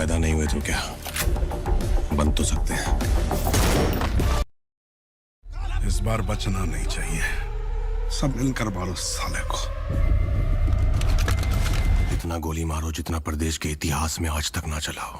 पैदा नहीं हुए तो क्या बन तो सकते हैं। इस बार बचना नहीं चाहिए, सब मिलकर मारो साले को। इतना गोली मारो जितना प्रदेश के इतिहास में आज तक ना चला हो।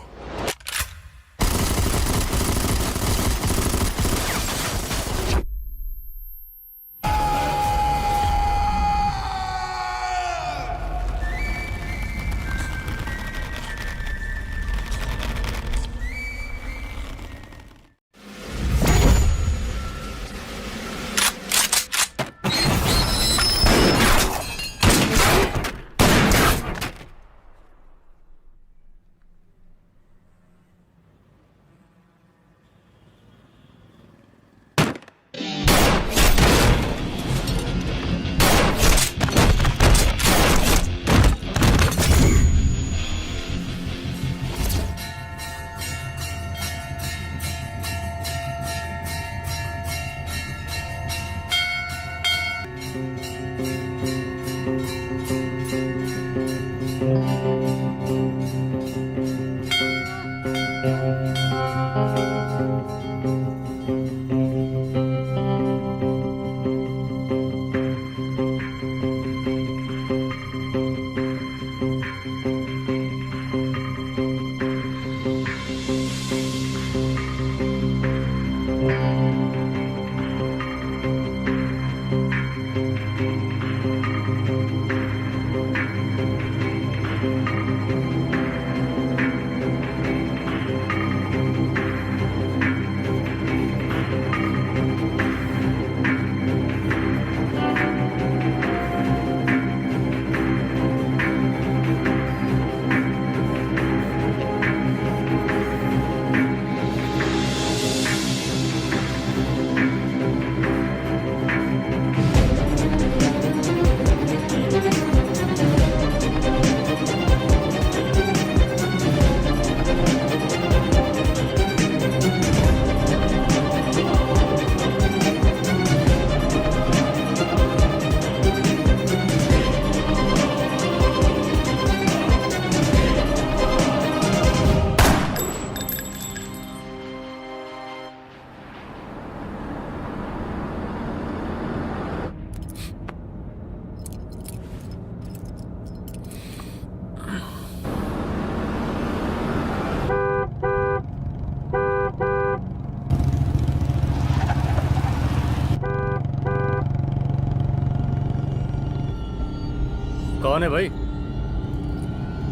कौन है भाई?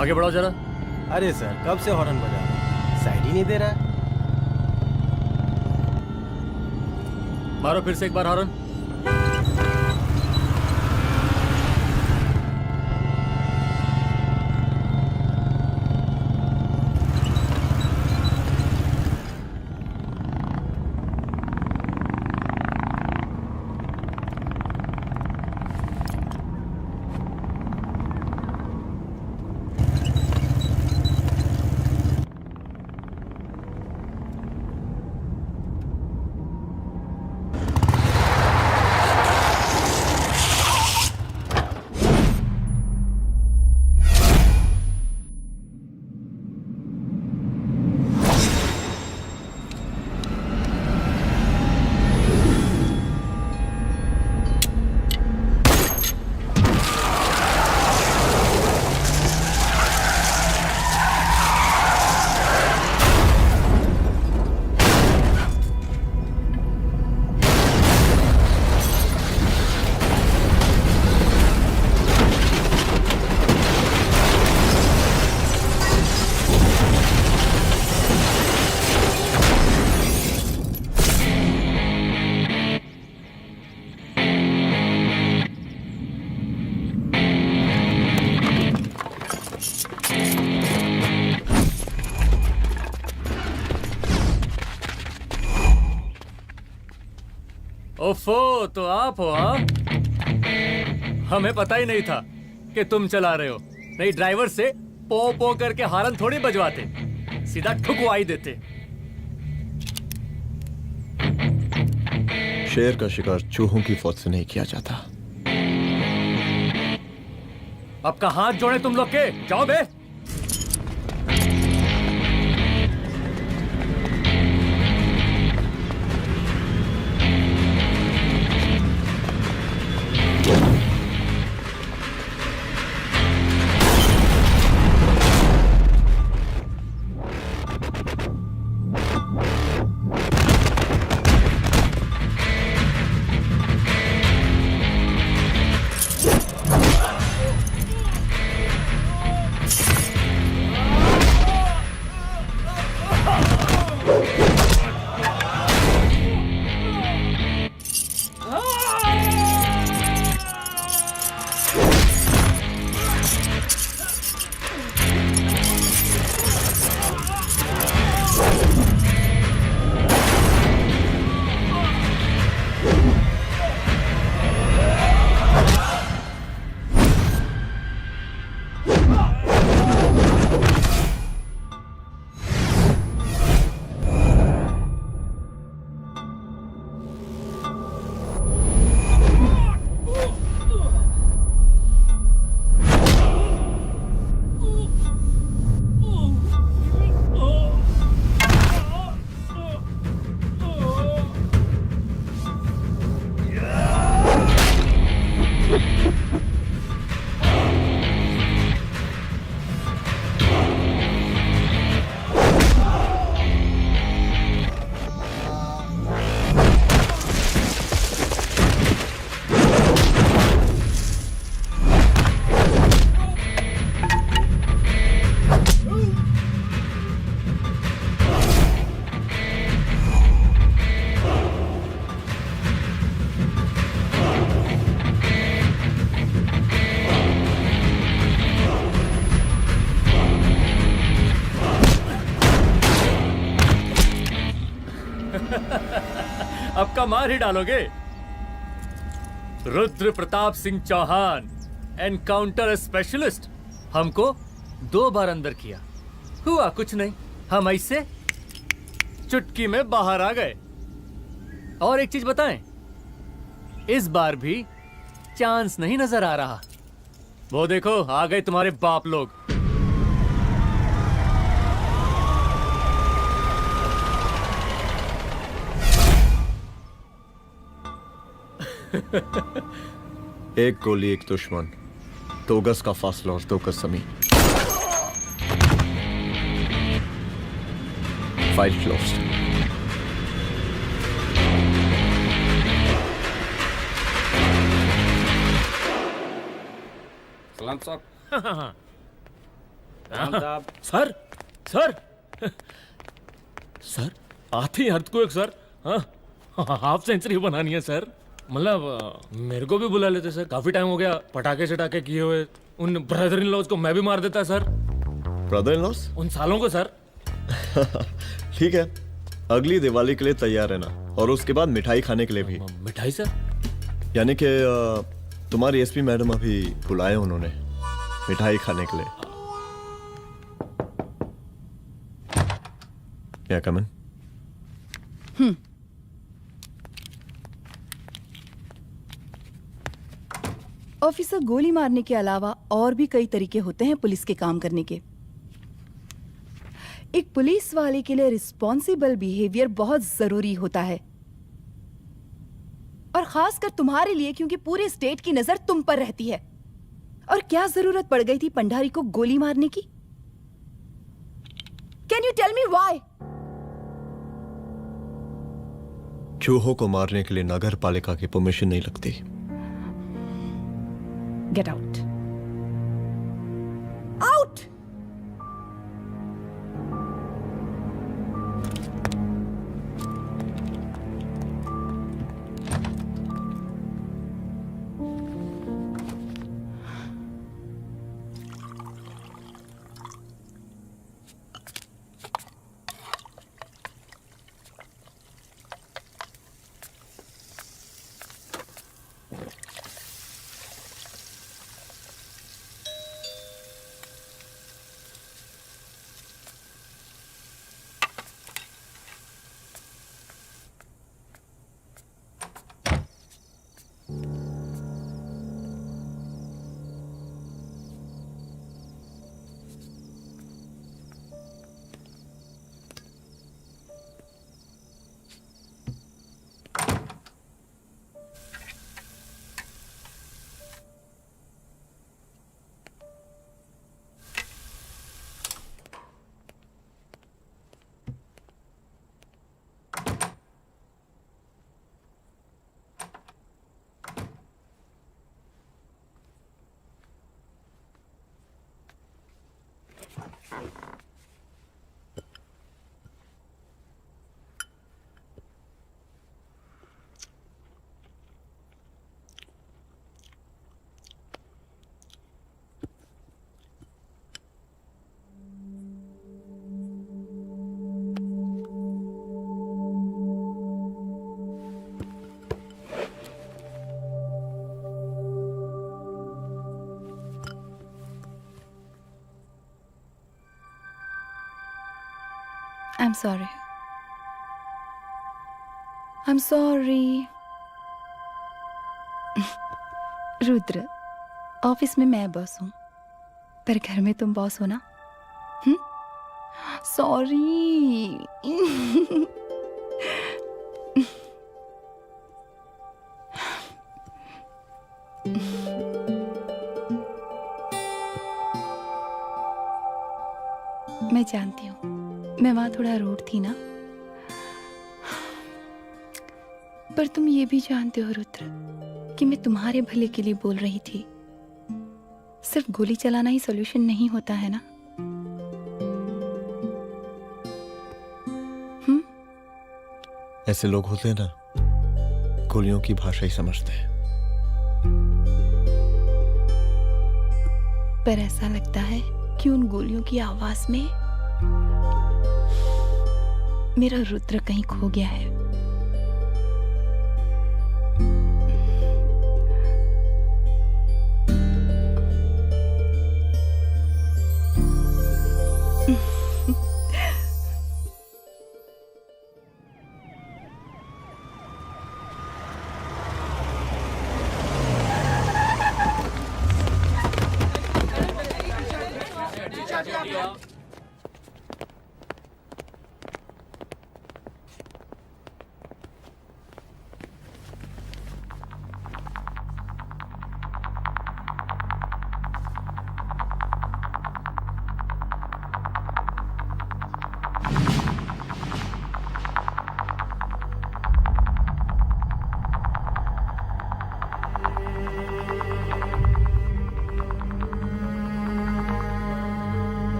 आगे बढ़ाओ जरा। अरे सर कब से हॉर्न बजा रहा है, साइड ही नहीं दे रहा है। मारो फिर से एक बार हॉर्न। ओफो, तो आप हो? हाँ, हमें पता ही नहीं था कि तुम चला रहे हो। नहीं, ड्राइवर से पो पो करके हारन थोड़ी बजवाते, सीधा ठुकवाई देते। शेर का शिकार चूहों की फौज से नहीं किया जाता। अब का हाथ जोड़े तुम लोग के, जाओ बे। मुक्का मार ही डालोगे। Rudra Pratap Singh Chauhan, encounter specialist. हमको 2 बार अंदर किया, हुआ कुछ नहीं। हम ऐसे चुटकी में बाहर आ गए। और एक चीज बताएं, इस बार भी चांस नहीं नजर आ रहा। वो देखो आ गए तुम्हारे बाप लोग। एक गोली एक दुश्मन, 2 गज का फासला और 2 गज जमीन। File closed. सलाम साहब। सर सर सर आते ही अर्थक्वेक सर। हाँ हाफ सेंचुरी बनानी है सर। मतलब मेरे को भी बुला लेते सर, काफी टाइम हो गया पटाखे शटाखे किए हुए। उन ब्रदर इन लॉज को मैं भी मार देता सर। Brother in loss? उन सालों को सर। ठीक है, अगली दिवाली के लिए तैयार रहना, और उसके बाद मिठाई खाने के लिए भी। मिठाई सर? यानी कि तुम्हारी एसपी मैडम अभी बुलाए उन्होंने मिठाई खाने के लिए। क्या कमन? ऑफिसर, गोली मारने के अलावा और भी कई तरीके होते हैं पुलिस के काम करने के। एक पुलिस वाले के लिए रिस्पॉन्सिबल बिहेवियर बहुत जरूरी होता है, और खासकर तुम्हारे लिए, क्योंकि पूरे स्टेट की नजर तुम पर रहती है। और क्या जरूरत पड़ गई थी पंडारी को गोली मारने की? Can you tell me why? चूहों को मारने के लिए नगर पालिका की परमिशन नहीं लगती। Get out. Out! I'm sorry. I'm sorry. Rudra, office में मैं बॉस हूं, पर घर में तुम बॉस हो ना? सॉरी। मैं जानती हूँ, मैं वहां थोड़ा रूड थी ना, पर तुम ये भी जानते हो रुद्र कि मैं तुम्हारे भले के लिए बोल रही थी। सिर्फ गोली चलाना ही सॉल्यूशन नहीं होता है ना। ऐसे लोग होते हैं ना, गोलियों की भाषा ही समझते हैं। पर ऐसा लगता है कि उन गोलियों की आवाज में मेरा रुद्र कहीं खो गया है।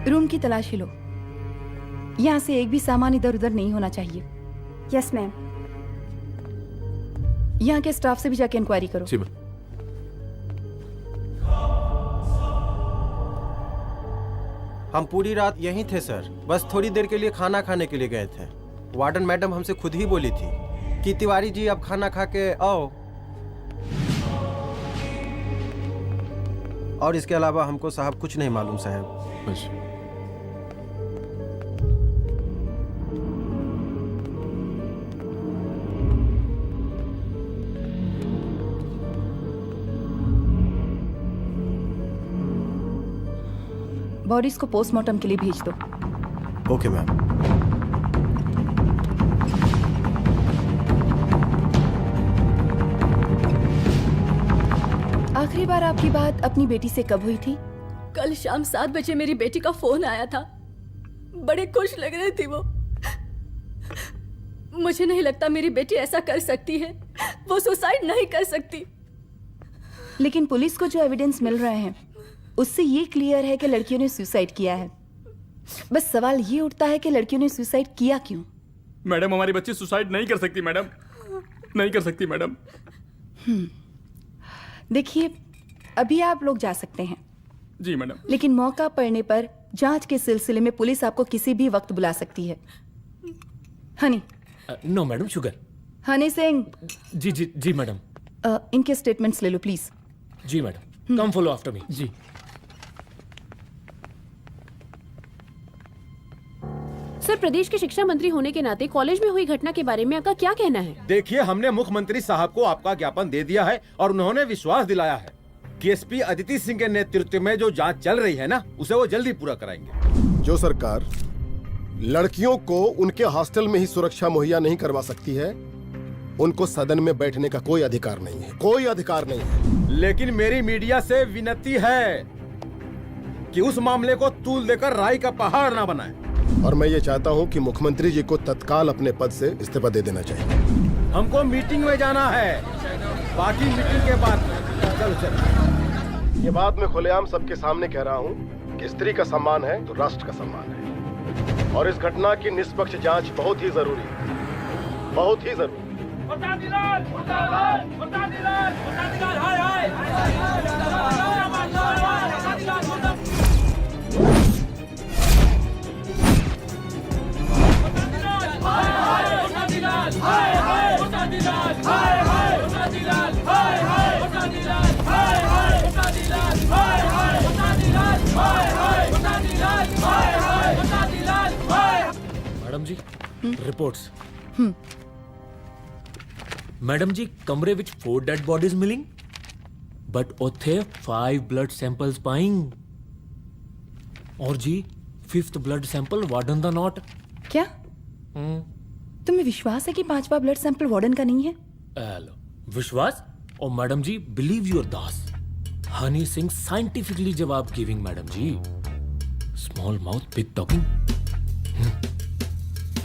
रूम की तलाशी लो। यहाँ से एक भी सामान इधर उधर नहीं होना चाहिए। Yes ma'am. यहाँ के स्टाफ से भी जाके इंक्वायरी करो। जी मैम। हम पूरी रात यहीं थे सर, बस थोड़ी देर के लिए खाना खाने के लिए गए थे। वार्डन मैडम हमसे खुद ही बोली थी कि तिवारी जी अब खाना खा के आओ, और इसके अलावा हमको साहब कुछ नहीं मालूम साहब। अच्छा। बॉडीज को पोस्टमार्टम के लिए भेज दो। Okay ma'am. आखिरी बार आपकी बात अपनी बेटी से कब हुई थी? कल शाम 7 बजे मेरी बेटी का फोन आया था। बड़े खुश लग रही थी वो। मुझे नहीं लगता मेरी बेटी ऐसा कर सकती है। वो सुसाइड नहीं कर सकती। लेकिन पुलिस को जो एविडेंस मिल रहे हैं उससे ये क्लियर है कि लड़कियों ने सुसाइड किया है। बस सवाल ये उठता है कि लड़कियों ने सुसाइड किया क्यों? मैडम, हमारी बच्ची सुसाइड नहीं कर सकती मैडम, नहीं कर सकती मैडम। देखिए, अभी आप लोग जा सकते हैं। जी मैडम। लेकिन मौका पड़ने पर जांच के सिलसिले में पुलिस आपको किसी भी वक्त बुला सकती है। Honey. No madam, sugar. Honey Singh. जी जी जी मैडम। इनके स्टेटमेंट्स ले लो प्लीज। जी madam, come follow after me. जी। सर, प्रदेश के शिक्षा मंत्री होने के नाते कॉलेज में हुई घटना के बारे में आपका क्या कहना है? देखिए, हमने मुख्यमंत्री साहब को आपका ज्ञापन दे दिया है और उन्होंने विश्वास दिलाया है कि एसपी अदिति सिंह के नेतृत्व में जो जांच चल रही है ना, उसे वो जल्दी पूरा कराएंगे। जो सरकार लड़कियों को उनके हॉस्टल में ही सुरक्षा मुहैया नहीं करवा सकती है, उनको सदन में बैठने का कोई अधिकार नहीं है, कोई अधिकार नहीं है। लेकिन मेरी मीडिया से विनती है कि उस मामले को तूल देकर राई का पहाड़ ना बनाए। और मैं ये चाहता हूँ कि मुख्यमंत्री जी को तत्काल अपने पद से इस्तीफा दे देना चाहिए। हमको मीटिंग में जाना है, बाकी मीटिंग के बाद। चलो चलो। ये बात मैं खुलेआम सबके सामने कह रहा हूँ कि स्त्री का सम्मान है तो राष्ट्र का सम्मान है, और इस घटना की निष्पक्ष जांच बहुत ही जरूरी है, बहुत ही जरूरी। मैडम जी, रिपोर्ट्स। मैडम जी, कमरे विच 4 डेड बॉडीज मिलिंग, बट उथे 5 ब्लड सैंपल्स पाइंग। और जी 5th ब्लड सैंपल वार्डन दा नॉट। क्या तुम्हें विश्वास है कि 5वां ब्लड सैंपल वार्डन का नहीं है? हेलो, विश्वास? और मैडम जी, बिलीव योर दास। हनी सिंह साइंटिफिकली जवाब गिविंग मैडम जी। Small mouth big talking.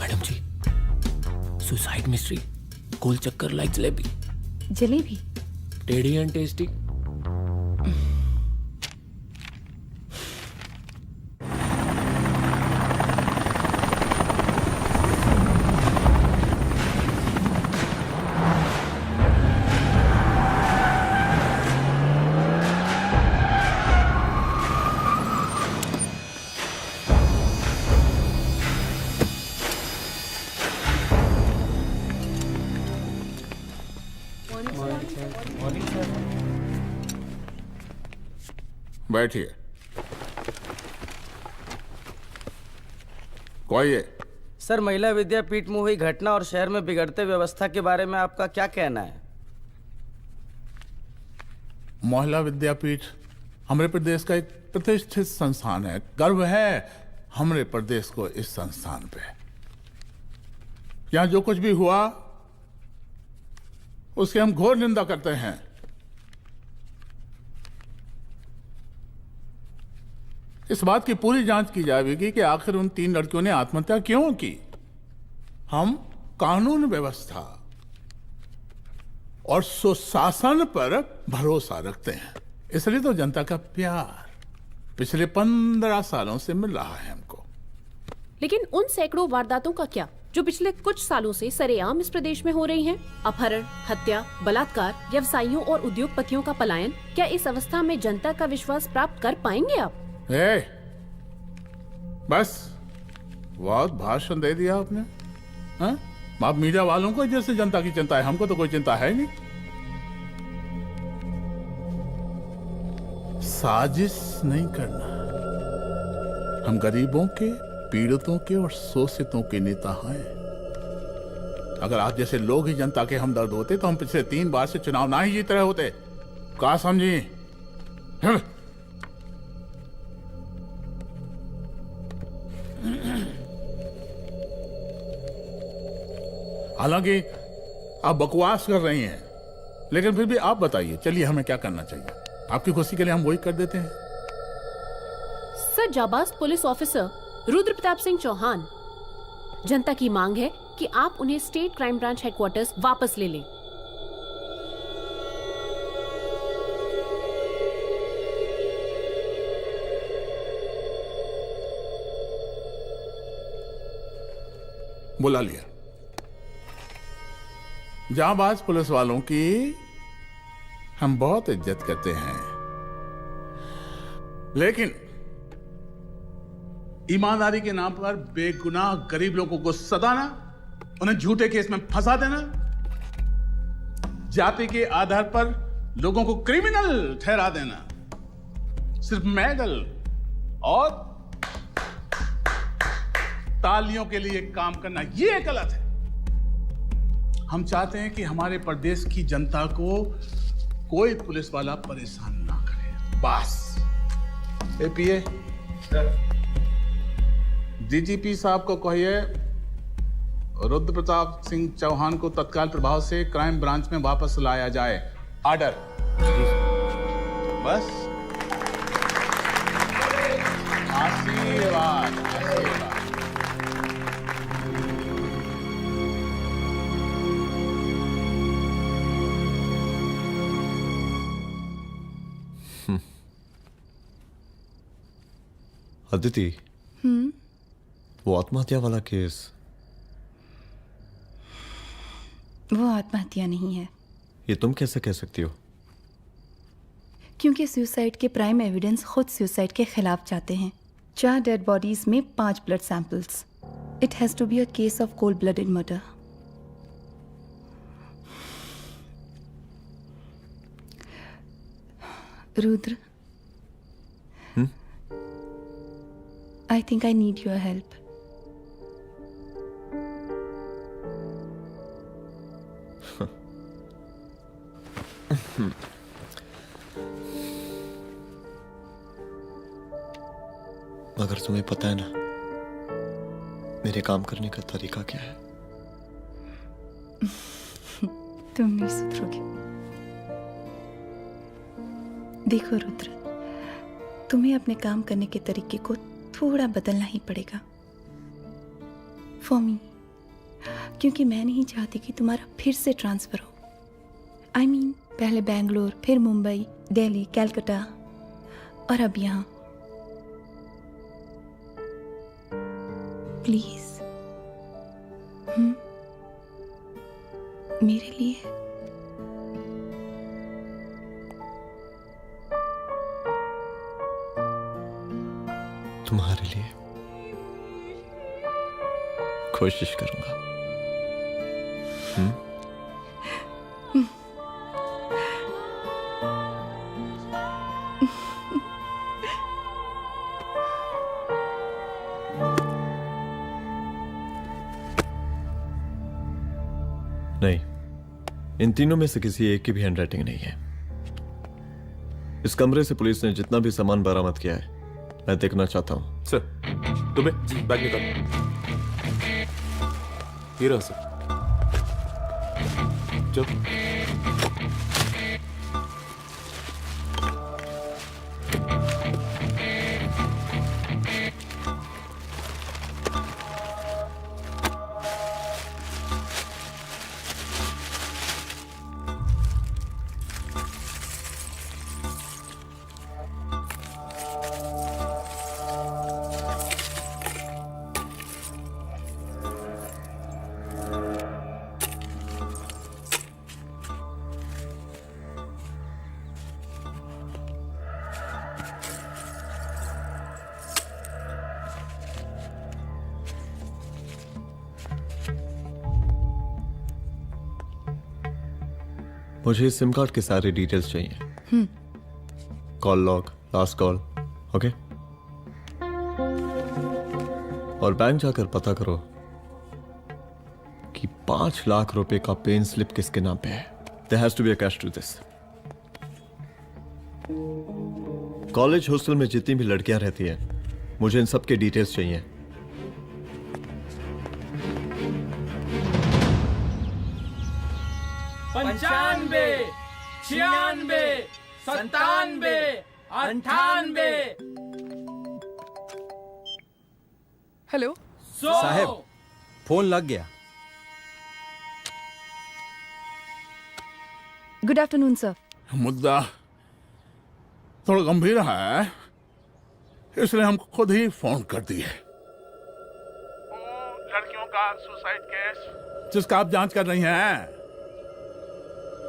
Madam जी, सुसाइड मिस्ट्री, गोल चक्कर लाइक जलेबी। जलेबी? टेढ़ी एंड टेस्टी। बैठिए। कोई है? सर, महिला विद्यापीठ में हुई घटना और शहर में बिगड़ते व्यवस्था के बारे में आपका क्या कहना है? महिला विद्यापीठ हमारे प्रदेश का एक प्रतिष्ठित संस्थान है। गर्व है हमारे प्रदेश को इस संस्थान पे। यहाँ जो कुछ भी हुआ उसकी हम घोर निंदा करते हैं। इस बात की पूरी जांच की जाएगी कि आखिर उन 3 लड़कियों ने आत्महत्या क्यों की। हम कानून व्यवस्था और सुशासन पर भरोसा रखते हैं, इसलिए तो जनता का प्यार पिछले 15 सालों से मिल रहा है हमको। लेकिन उन सैकड़ों वारदातों का क्या जो पिछले कुछ सालों से सरेआम इस प्रदेश में हो रही हैं? अपहरण, हत्या, बलात्कार, व्यवसायियों और उद्योगपतियों का पलायन। क्या इस अवस्था में जनता का विश्वास प्राप्त कर पाएंगे आप? बस बहुत भाषण दे दिया आपने। हाँ? आप मीडिया वालों को जैसे जनता की चिंता है, हमको तो कोई चिंता है नहीं। साजिश नहीं करना। हम गरीबों के, पीड़ितों के और शोषितों के नेता हैं। अगर आप जैसे लोग ही जनता के हमदर्द होते तो हम पिछले 3 बार से चुनाव ना ही जीत रहे होते। क्या समझी? हालांकि आप बकवास कर रही हैं, लेकिन फिर भी आप बताइए, चलिए हमें क्या करना चाहिए? आपकी खुशी के लिए हम वही कर देते हैं। सर, जाबाज पुलिस ऑफिसर रुद्र प्रताप सिंह चौहान, जनता की मांग है कि आप उन्हें स्टेट क्राइम ब्रांच हेडक्वार्टर्स वापस ले लें। बुला लिया। जाबाज पुलिस वालों की हम बहुत इज्जत करते हैं, लेकिन ईमानदारी के नाम पर बेगुनाह गरीब लोगों को सताना, उन्हें झूठे केस में फंसा देना, जाति के आधार पर लोगों को क्रिमिनल ठहरा देना, सिर्फ मेडल और तालियों के लिए काम करना, यह गलत है। हम चाहते हैं कि हमारे प्रदेश की जनता को कोई पुलिस वाला परेशान ना करे, बस। एपीए डीजीपी साहब को कहिए रुद्र प्रताप सिंह चौहान को तत्काल प्रभाव से क्राइम ब्रांच में वापस लाया जाए। ऑर्डर। बस। आशीर्वाद, आशीर्वाद। अदिति, वो आत्महत्या वाला केस, वो आत्महत्या नहीं है। ये तुम कैसे कह सकती हो? क्योंकि सुसाइड के प्राइम एविडेंस खुद सुसाइड के खिलाफ जाते हैं। 4 डेड बॉडीज में 5 blood samples. It has to be a case of cold blooded murder. Rudra, I think I need your help. मगर तुम्हें पता है ना मेरे काम करने का तरीका क्या है? तुम नहीं सुधरोगे। देखो रुद्र, तुम्हें अपने काम करने के तरीके को थोड़ा बदलना ही पड़ेगा फॉर मी, क्योंकि मैं नहीं चाहती कि तुम्हारा फिर से ट्रांसफर हो। आई मीन, पहले बेंगलोर, फिर मुंबई, दिल्ली, कलकत्ता और अब यहाँ। प्लीज मेरे लिए। तुम्हारे लिए कोशिश करूंगा। इन तीनों में से किसी एक की भी हैंडराइटिंग नहीं है। इस कमरे से पुलिस ने जितना भी सामान बरामद किया है मैं देखना चाहता हूं। सर तुम्हें बैग निकाल। ये रहा सर। चल। मुझे इस सिम कार्ड के सारे डिटेल्स चाहिए। Call log, last call, okay. और बैंक जाकर पता करो कि 5 लाख रुपए का पेन स्लिप किसके नाम पे है। There has to be a cash to this. College hostel में जितनी भी लड़कियां रहती हैं, मुझे इन सब के डिटेल्स चाहिए। पंचानबे, 96, 97, 98। हेलो साहब फोन लग गया। Good afternoon sir. मुद्दा थोड़ा गंभीर है, इसलिए हम खुद ही फोन कर दिए। लड़कियों का सुसाइड केस जिसका आप जांच कर रही हैं,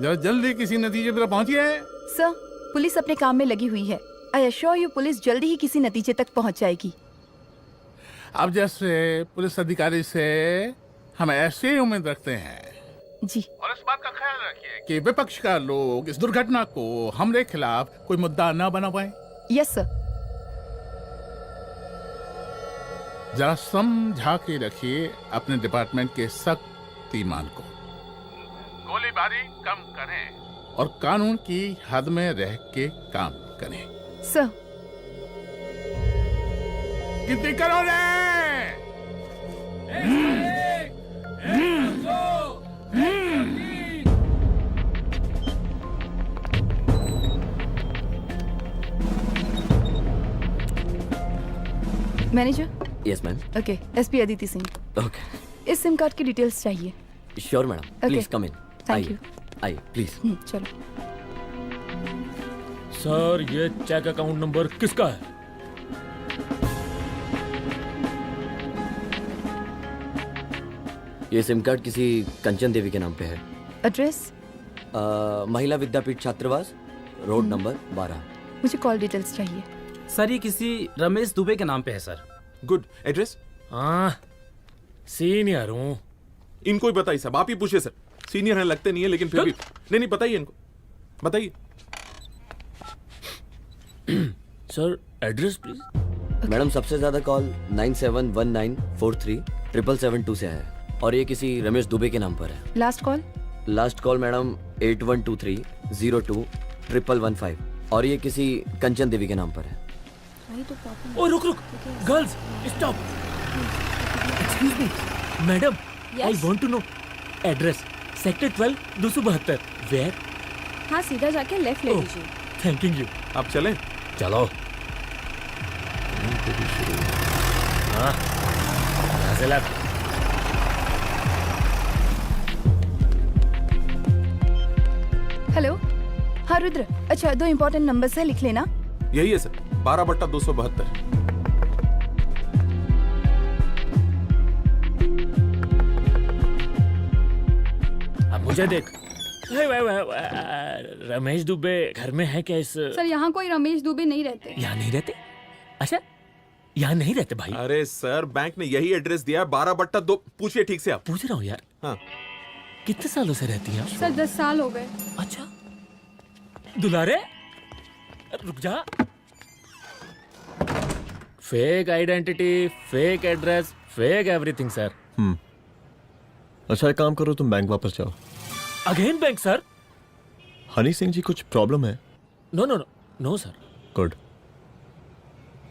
जरा जल्दी किसी नतीजे पर पहुंचिए। सर पुलिस अपने काम में लगी हुई है। आई एश्योर यू पुलिस जल्दी ही किसी नतीजे तक पहुंच जाएगी। आप जैसे पुलिस अधिकारी से हम ऐसे ही उम्मीद रखते हैं जी। और इस बात का ख्याल रखिए कि विपक्ष का लोग इस दुर्घटना को हमारे खिलाफ कोई मुद्दा न बना पाए। Yes sir. जरा समझा के रखिए अपने डिपार्टमेंट के शक्तिमान को। गोलीबारी कम करें और कानून की हद में रह के काम करें। सर कितनी करोगे? Manager. Yes ma'am. Okay, SP Aditi Singh. Okay. इस सिम कार्ड की डिटेल्स चाहिए। Sure madam, please come in. Thank you. आइए प्लीज। चलो। सर ये चेक अकाउंट नंबर किसका है? ये सिम कार्ड किसी कंचन देवी के नाम पे है। एड्रेस? महिला विद्यापीठ छात्रावास, रोड नंबर 12। मुझे कॉल डिटेल्स चाहिए। सर ये किसी रमेश दुबे के नाम पे है सर। गुड। एड्रेस? हाँ सीनियर हूँ। इनको ही बताइए साहब, आप ही पूछिए सर। सीनियर हैं लगते नहीं है लेकिन फिर भी। नहीं बताइए इनको, बताइए। Sir address please. मैडम सबसे ज्यादा कॉल 9719437772 से है और ये किसी रमेश दुबे के नाम पर है। Last call? Last call madam 8123021115 और ये किसी कंचन देवी के नाम पर है। ओ रुक girls stop. Excuse me madam, I want to know address. Sector 12 272 where? हाँ सीधा जाके लेफ्ट ले लीजिए। Thank you. आप चलें? चलो। हाँ यहाँ से लेफ्ट। हेलो। हाँ रुद्र, अच्छा 2 इम्पोर्टेंट नंबर्स है, लिख लेना। यही है सर, 12/272। अब मुझे देख। रमेश दुबे घर में है क्या? इस सर यहाँ कोई रमेश दुबे नहीं रहते। यहाँ नहीं रहते? अच्छा यहाँ नहीं रहते भाई? अरे सर बैंक ने यही एड्रेस दिया है, 12/2। पूछिए ठीक से आप। पूछ रहा हूँ यार। हाँ। कितने सालों से रहती हैं आप? सर 10 साल हो गए। अच्छा दुलारे रुक जा। Fake identity, fake address, fake everything sir. अच्छा एक काम करो, तुम बैंक वापस जाओ। Again bank sir? Honey Singh ji कुछ प्रॉब्लम है? No no no no sir. Good,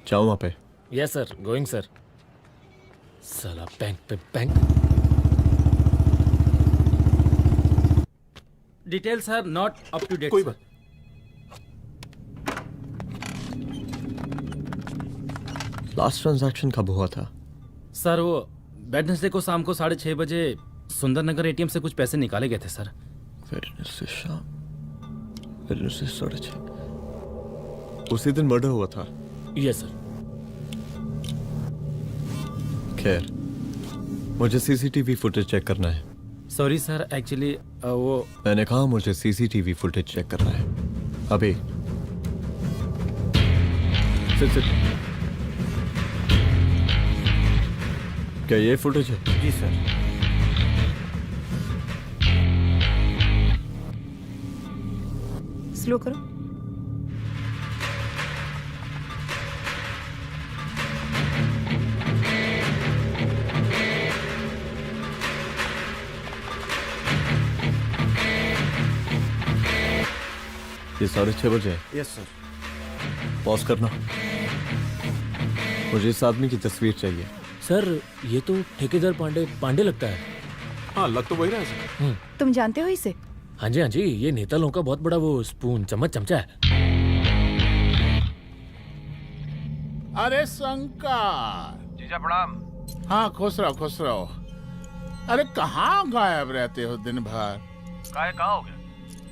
जाओ वहां पे। Yes sir, going sir. साला बैंक पे bank. Details are not up to date. कोई बात। लास्ट ट्रांजैक्शन कब हुआ था? सर वो वेडनेसडे को शाम को 6:30 बजे सुंदरनगर एटीएम से कुछ पैसे निकाले गए थे सर। वेडनेसडे शाम, वेडनेसडे 6:30। उसी दिन मर्डर हुआ था? Yes sir. खैर, मुझे सीसीटीवी फुटेज चेक करना है। सॉरी सर, एक्चुअली वो मैंने कहा मुझे सीसीटीवी फुटेज चेक करना है अभी। सिट। क्या ये फुटेज है? जी सर। स्लो करो। ये 6:30 बजे है। Yes sir. पॉज करना। मुझे इस आदमी की तस्वीर चाहिए। सर ये तो ठेकेदार पांडे लगता है। हाँ, लग तो वही रहा है सर। तुम जानते हो इसे? हाँ जी, ये नेता लोगों का बहुत बड़ा वो स्पून चमचा है। अरे शंकर। जीजा प्रणाम। हाँ, खुश रहो। अरे कहाँ गायब रहते हो दिन भर? कहाँ हो गया?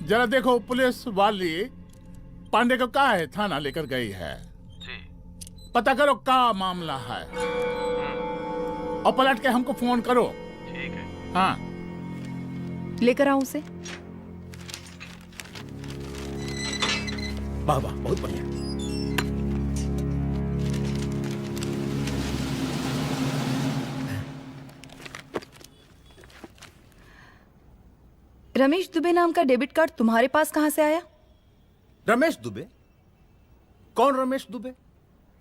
जरा देखो, पुलिस वाली पांडे को कहा है थाना लेकर गई है। जी। पता करो क्या मामला है और पलट के हमको फोन करो। ठीक है। हाँ, लेकर आओ उसे। वाह वाह, बहुत बढ़िया। रमेश दुबे नाम का डेबिट कार्ड तुम्हारे पास कहां से आया? रमेश दुबे? कौन रमेश दुबे?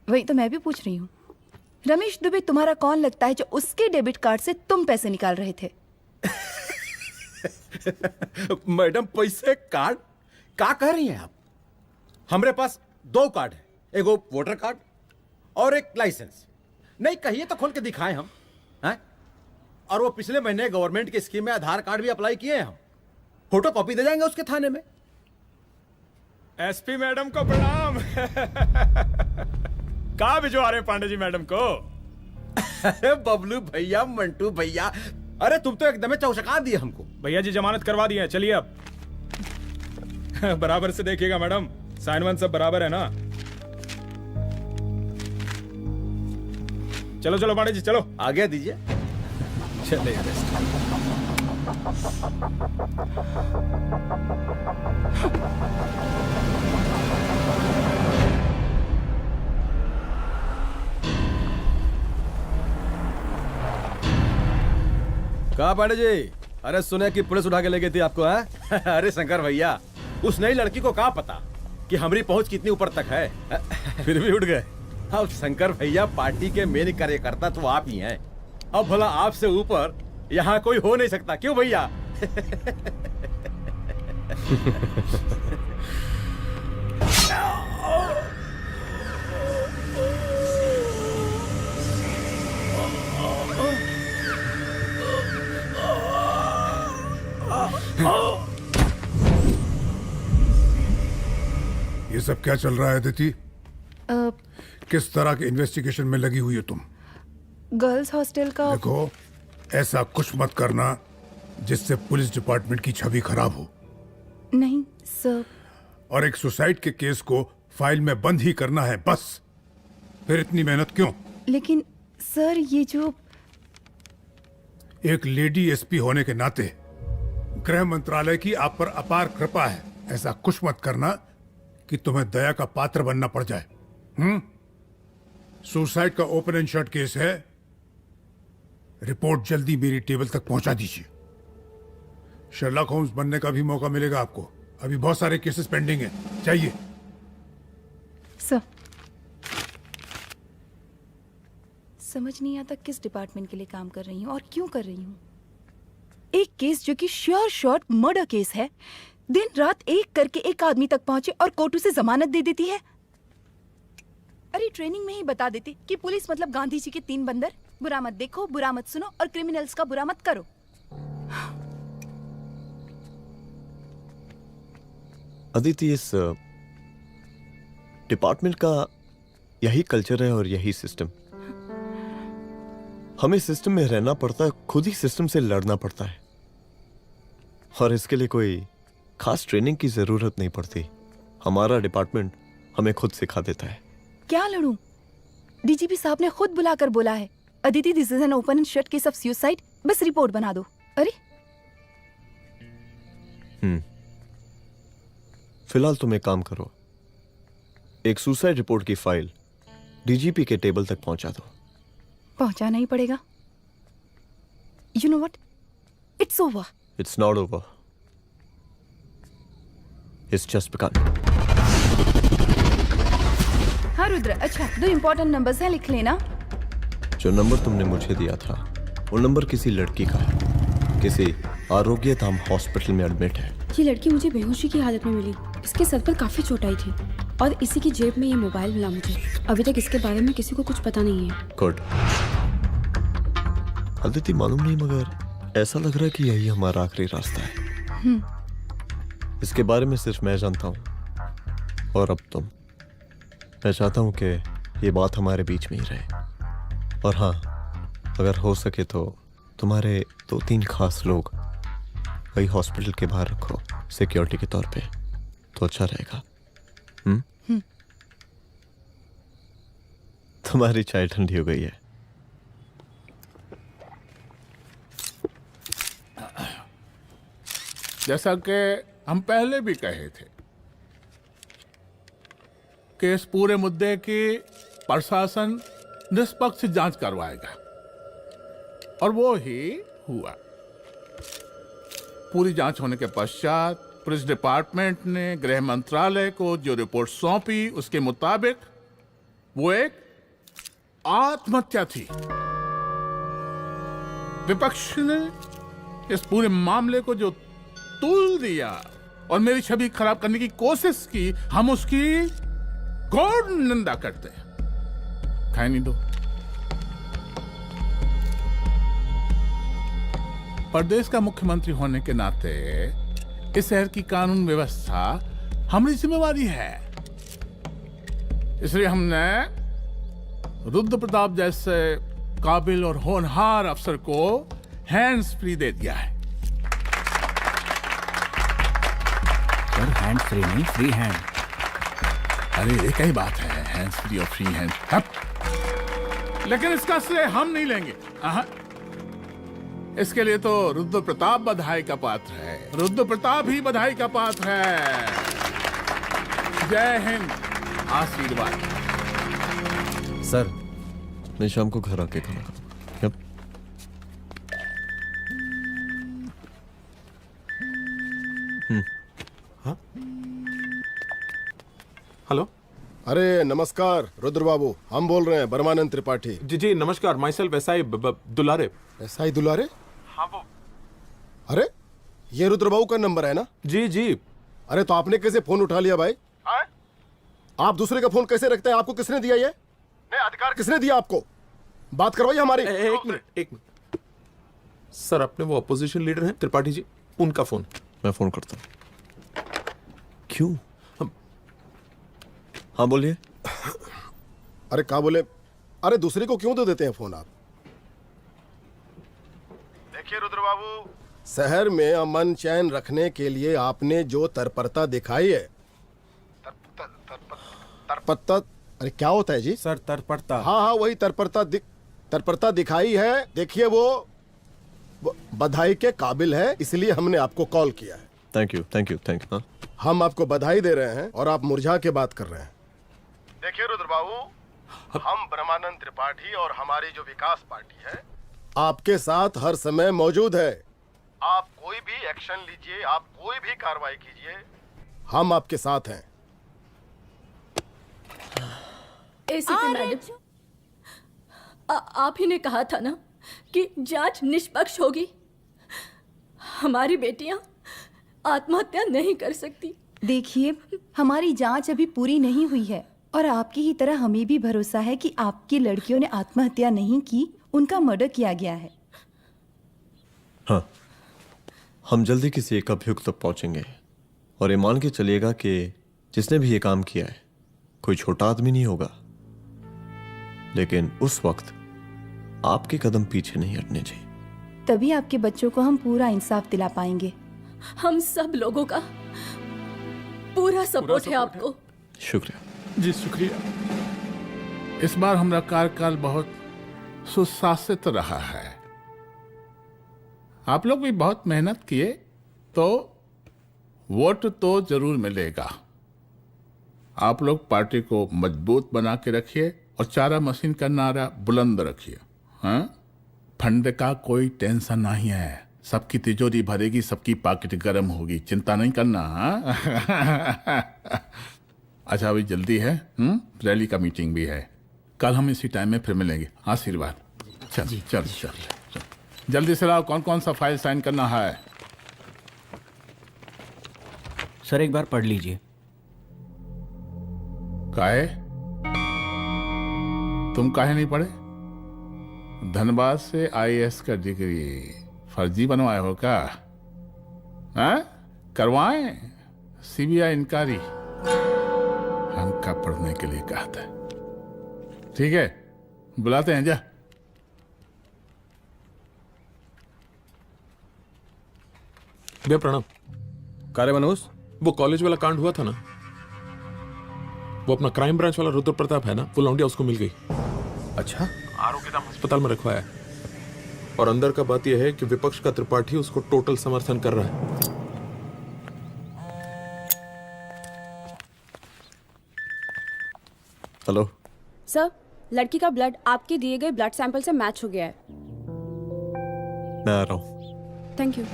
वही तो मैं भी पूछ रही हूँ। रमेश दुबे तुम्हारा कौन लगता है जो उसके डेबिट कार्ड से तुम पैसे निकाल रहे थे? मैडम, पैसे कार्ड क्या कह रही हैं आप? हमारे पास 2 कार्ड है, एक वो वोटर कार्ड और एक लाइसेंस। नहीं कहिए तो खोल के दिखाएं हम हैं? और वो पिछले महीने गवर्नमेंट की स्कीम में आधार कार्ड भी अप्लाई किए हैं हम। फोटो कॉपी दे जाएंगे उसके थाने में। एसपी मैडम को प्रणाम। कहाँ भिजवा रहे हैं पांडे जी मैडम को? अरे बबलू भैया, मंटू भैया, अरे तुम तो एकदम चौंका दिए हमको। भैया जी जमानत करवा दिए हैं, चलिए अब। बराबर से देखिएगा मैडम, साइन वन सब बराबर है ना? चलो चलो पांडे जी चलो। आगे दीजिए। चलिए। कहा पांडे जी? अरे सुने कि पुलिस उठा के ले गई थी आपको, है? अरे शंकर भैया, उस नई लड़की को क्या पता कि हमारी पहुंच कितनी ऊपर तक है। फिर भी उठ गए। अब शंकर भैया, पार्टी के मेन कार्यकर्ता तो आप ही हैं। अब भला आपसे ऊपर यहाँ कोई हो नहीं सकता, क्यों भैया? ये सब क्या चल रहा है अदिति? किस तरह के इन्वेस्टिगेशन में लगी हुई है तुम? गर्ल्स हॉस्टल का। देखो, ऐसा कुछ मत करना जिससे पुलिस डिपार्टमेंट की छवि खराब हो। नहीं सर। और एक सुसाइड के केस को फाइल में बंद ही करना है बस। फिर इतनी मेहनत क्यों? लेकिन सर, ये जो एक लेडी एसपी होने के नाते गृह मंत्रालय की आप पर अपार कृपा है। ऐसा कुछ मत करना कि तुम्हें दया का पात्र बनना पड़ जाए। सुसाइड का ओपन एंड शट केस है। रिपोर्ट जल्दी मेरी टेबल तक पहुंचा दीजिए। शर्लॉक होम्स बनने का भी मौका मिलेगा आपको। अभी बहुत सारे केसेस पेंडिंग हैं। चाहिए सर। समझ नहीं आता किस डिपार्टमेंट के लिए काम कर रही हूँ और क्यों कर रही हूँ। एक केस जो कि श्योर शॉर्ट मर्डर केस है, दिन रात एक करके एक आदमी तक पहुंचे और कोर्ट उसे जमानत दे देती है। अरे ट्रेनिंग में ही बता देती कि पुलिस मतलब गांधी जी के 3 बंदर, बुरा मत देखो, बुरा मत सुनो और क्रिमिनल्स का बुरा मत करो। अदिति, इस डिपार्टमेंट का यही कल्चर है और यही सिस्टम। हमें सिस्टम में रहना पड़ता है, खुद ही सिस्टम से लड़ना पड़ता है, और इसके लिए कोई खास ट्रेनिंग की जरूरत नहीं पड़ती। हमारा डिपार्टमेंट हमें खुद सिखा देता है। क्या लड़ूं? डीजीपी साहब ने खुद बुलाकर बोला है, Aditi this is an open and shut case of suicide, बस रिपोर्ट बना दो। अरे फिलहाल तुम एक काम करो, एक सुसाइड रिपोर्ट की फाइल डीजीपी के टेबल तक पहुंचा दो। पहुंचाना ही पड़ेगा। You know what, it's over. It's not over, it's just begun. हाँ रुद्र, अच्छा 2 इम्पोर्टेंट नंबर्स हैं, लिख लेना। जो नंबर तुमने मुझे दिया था वो नंबर किसी लड़की का है, किसी आरोग्य धाम हॉस्पिटल में एडमिट है। ये लड़की मुझे बेहोशी की हालत में मिली, इसके सर पर काफी चोट आई थी और इसी की जेब में ये मोबाइल मिला मुझे। अभी तक इसके बारे में किसी को कुछ पता नहीं है। गुड। अदिति, मालूम नहीं मगर ऐसा लग रहा है कि यही हमारा आखिरी रास्ता है। इसके बारे में सिर्फ मैं जानता हूँ और अब तुम। मैं चाहता हूँ कि ये बात हमारे बीच में ही रहे, और हाँ, अगर हो सके तो तुम्हारे 2-3 खास लोग वही हॉस्पिटल के बाहर रखो सिक्योरिटी के तौर पे, तो अच्छा रहेगा। तुम्हारी चाय ठंडी हो गई है। जैसा कि हम पहले भी कहे थे कि इस पूरे मुद्दे की प्रशासन निष्पक्ष जांच करवाएगा, और वो ही हुआ। पूरी जांच होने के पश्चात पुलिस डिपार्टमेंट ने गृह मंत्रालय को जो रिपोर्ट सौंपी उसके मुताबिक वो एक आत्महत्या थी। विपक्ष ने इस पूरे मामले को जो तूल दिया और मेरी छवि खराब करने की कोशिश की, हम उसकी घोर निंदा करते हैं। खाए नहीं दो। प्रदेश का मुख्यमंत्री होने के नाते इस शहर की कानून व्यवस्था हमारी जिम्मेवारी है, इसलिए हमने रुद्र प्रताप जैसे काबिल और होनहार अफसर को हैंड्स फ्री दे दिया है। सर, हैंड फ्री नहीं, फ्री हैंड। अरे एक ही बात है, हैंड्स फ्री और फ्री हैंड। लेकिन इसका श्रेय हम नहीं लेंगे। इसके लिए तो रुद्र प्रताप बधाई का पात्र है, रुद्र प्रताप ही बधाई का पात्र है। जय हिंद, आशीर्वाद। सर, मैं शाम को घर आके खाना खाऊंगा। हाँ? हेलो। अरे नमस्कार रुद्र बाबू, हम बोल रहे हैं परमानंद त्रिपाठी। जी जी नमस्कार, my self SI Dulare. SI दुलारे? हाँ वो। अरे ये रुद्र बाबू का नंबर है ना? जी जी। अरे तो आपने कैसे फोन उठा लिया भाई? आप दूसरे का फोन कैसे रखते हैं? आपको किसने दिया ये? नहीं, अधिकार किसने दिया आपको? बात करवाइए हमारी। एक मिनट। सर, अपने वो अपोजिशन लीडर हैं त्रिपाठी जी, उनका फोन। मैं फोन करता हूँ। क्यों? हाँ बोलिए। अरे क्या बोले? अरे दूसरे को क्यों दे देते हैं फोन आप? देखिए रुद्र बाबू, शहर में अमन चैन रखने के लिए आपने जो तत्परता दिखाई है, तत्परता, अरे क्या होता है जी? सर तत्परता। हाँ हाँ वही तत्परता दिखाई है। देखिए वो बधाई के काबिल है, इसलिए हमने आपको कॉल किया है। Thank you. हम आपको बधाई दे रहे हैं और आप मुरझा के बात कर रहे हैं। देखिए रुद्र बाबू, हम ब्रह्मानंद त्रिपाठी और हमारी जो विकास पार्टी है आपके साथ हर समय मौजूद है। आप कोई भी एक्शन लीजिए, आप कोई भी कार्रवाई कीजिए, हम आपके साथ हैं। एसीपी मैडम, आप ही ने कहा था ना कि जांच निष्पक्ष होगी। हमारी बेटियां आत्महत्या नहीं कर सकती। देखिए, हमारी जांच अभी पूरी नहीं हुई है और आपकी ही तरह हमें भी भरोसा है कि आपकी लड़कियों ने आत्महत्या नहीं की, उनका मर्डर किया गया है। हाँ, हम जल्दी किसी एक अभियुक्त तक पहुंचेंगे और ये मान के चलिएगा कि जिसने भी ये काम किया है कोई छोटा आदमी नहीं होगा, लेकिन उस वक्त आपके कदम पीछे नहीं हटने चाहिए। तभी आपके बच्चों को हम पूरा इंसाफ दिला पाएंगे। हम सब लोगों का पूरा सपोर्ट है आपको। शुक्रिया जी, शुक्रिया। इस बार हमारा कार्यकाल बहुत सुशासित रहा है। आप लोग भी बहुत मेहनत किए तो वोट तो जरूर मिलेगा। आप लोग पार्टी को मजबूत बना के रखिए और चारा मशीन का नारा बुलंद रखिए। हाँ, फंड का कोई टेंशन नहीं है, सबकी तिजोरी भरेगी, सबकी पॉकेट गर्म होगी, चिंता नहीं करना। हाँ? अच्छा, अभी जल्दी है, रैली का मीटिंग भी है। कल हम इसी टाइम में फिर मिलेंगे। आशीर्वाद। चल चल चल, जल्दी से लाओ, कौन कौन सा फाइल साइन करना है। सर एक बार पढ़ लीजिए। काहे? तुम काहे नहीं पढ़े? धनबाद से आईएएस का डिग्री फर्जी बनवाए हो क्या? हाँ? करवाएं सीबीआई इंक्वायरी। हमका पढ़ने के लिए कहा था। ठीक है, बुलाते हैं। जा। भैया प्रणाम। कार्य मनोज, वो कॉलेज वाला कांड हुआ था ना, वो अपना क्राइम ब्रांच वाला रुद्र प्रताप है ना, वो लौंडिया उसको मिल गई। अच्छा, आरोग्यधाम अस्पताल में रखवाया है। और अंदर का बात यह है कि विपक्ष का त्रिपाठी उसको टोटल समर्थन कर रहा है। हेलो सर, लड़की का ब्लड आपके दिए गए ब्लड सैंपल से मैच हो गया है। मैं आ रहा हूँ। Thank you.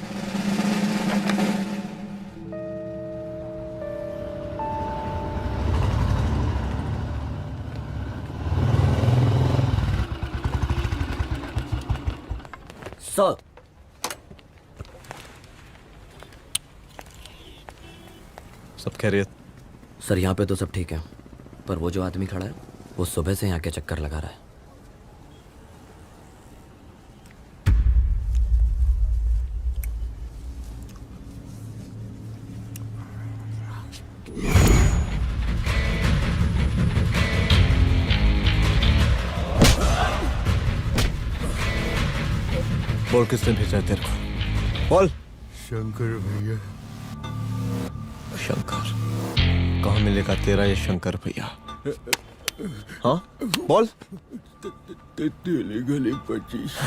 सर, सब खैरियत? सर यहाँ पे तो सब ठीक है, पर वो जो आदमी खड़ा है वो सुबह से यहाँ के चक्कर लगा रहा है। बोल, किसने भेजा है तेरे को? बोल। शंकर भैया। शंकर? कहाँ मिलेगा तेरा ये शंकर भैया? हाँ, बोल। गली 25।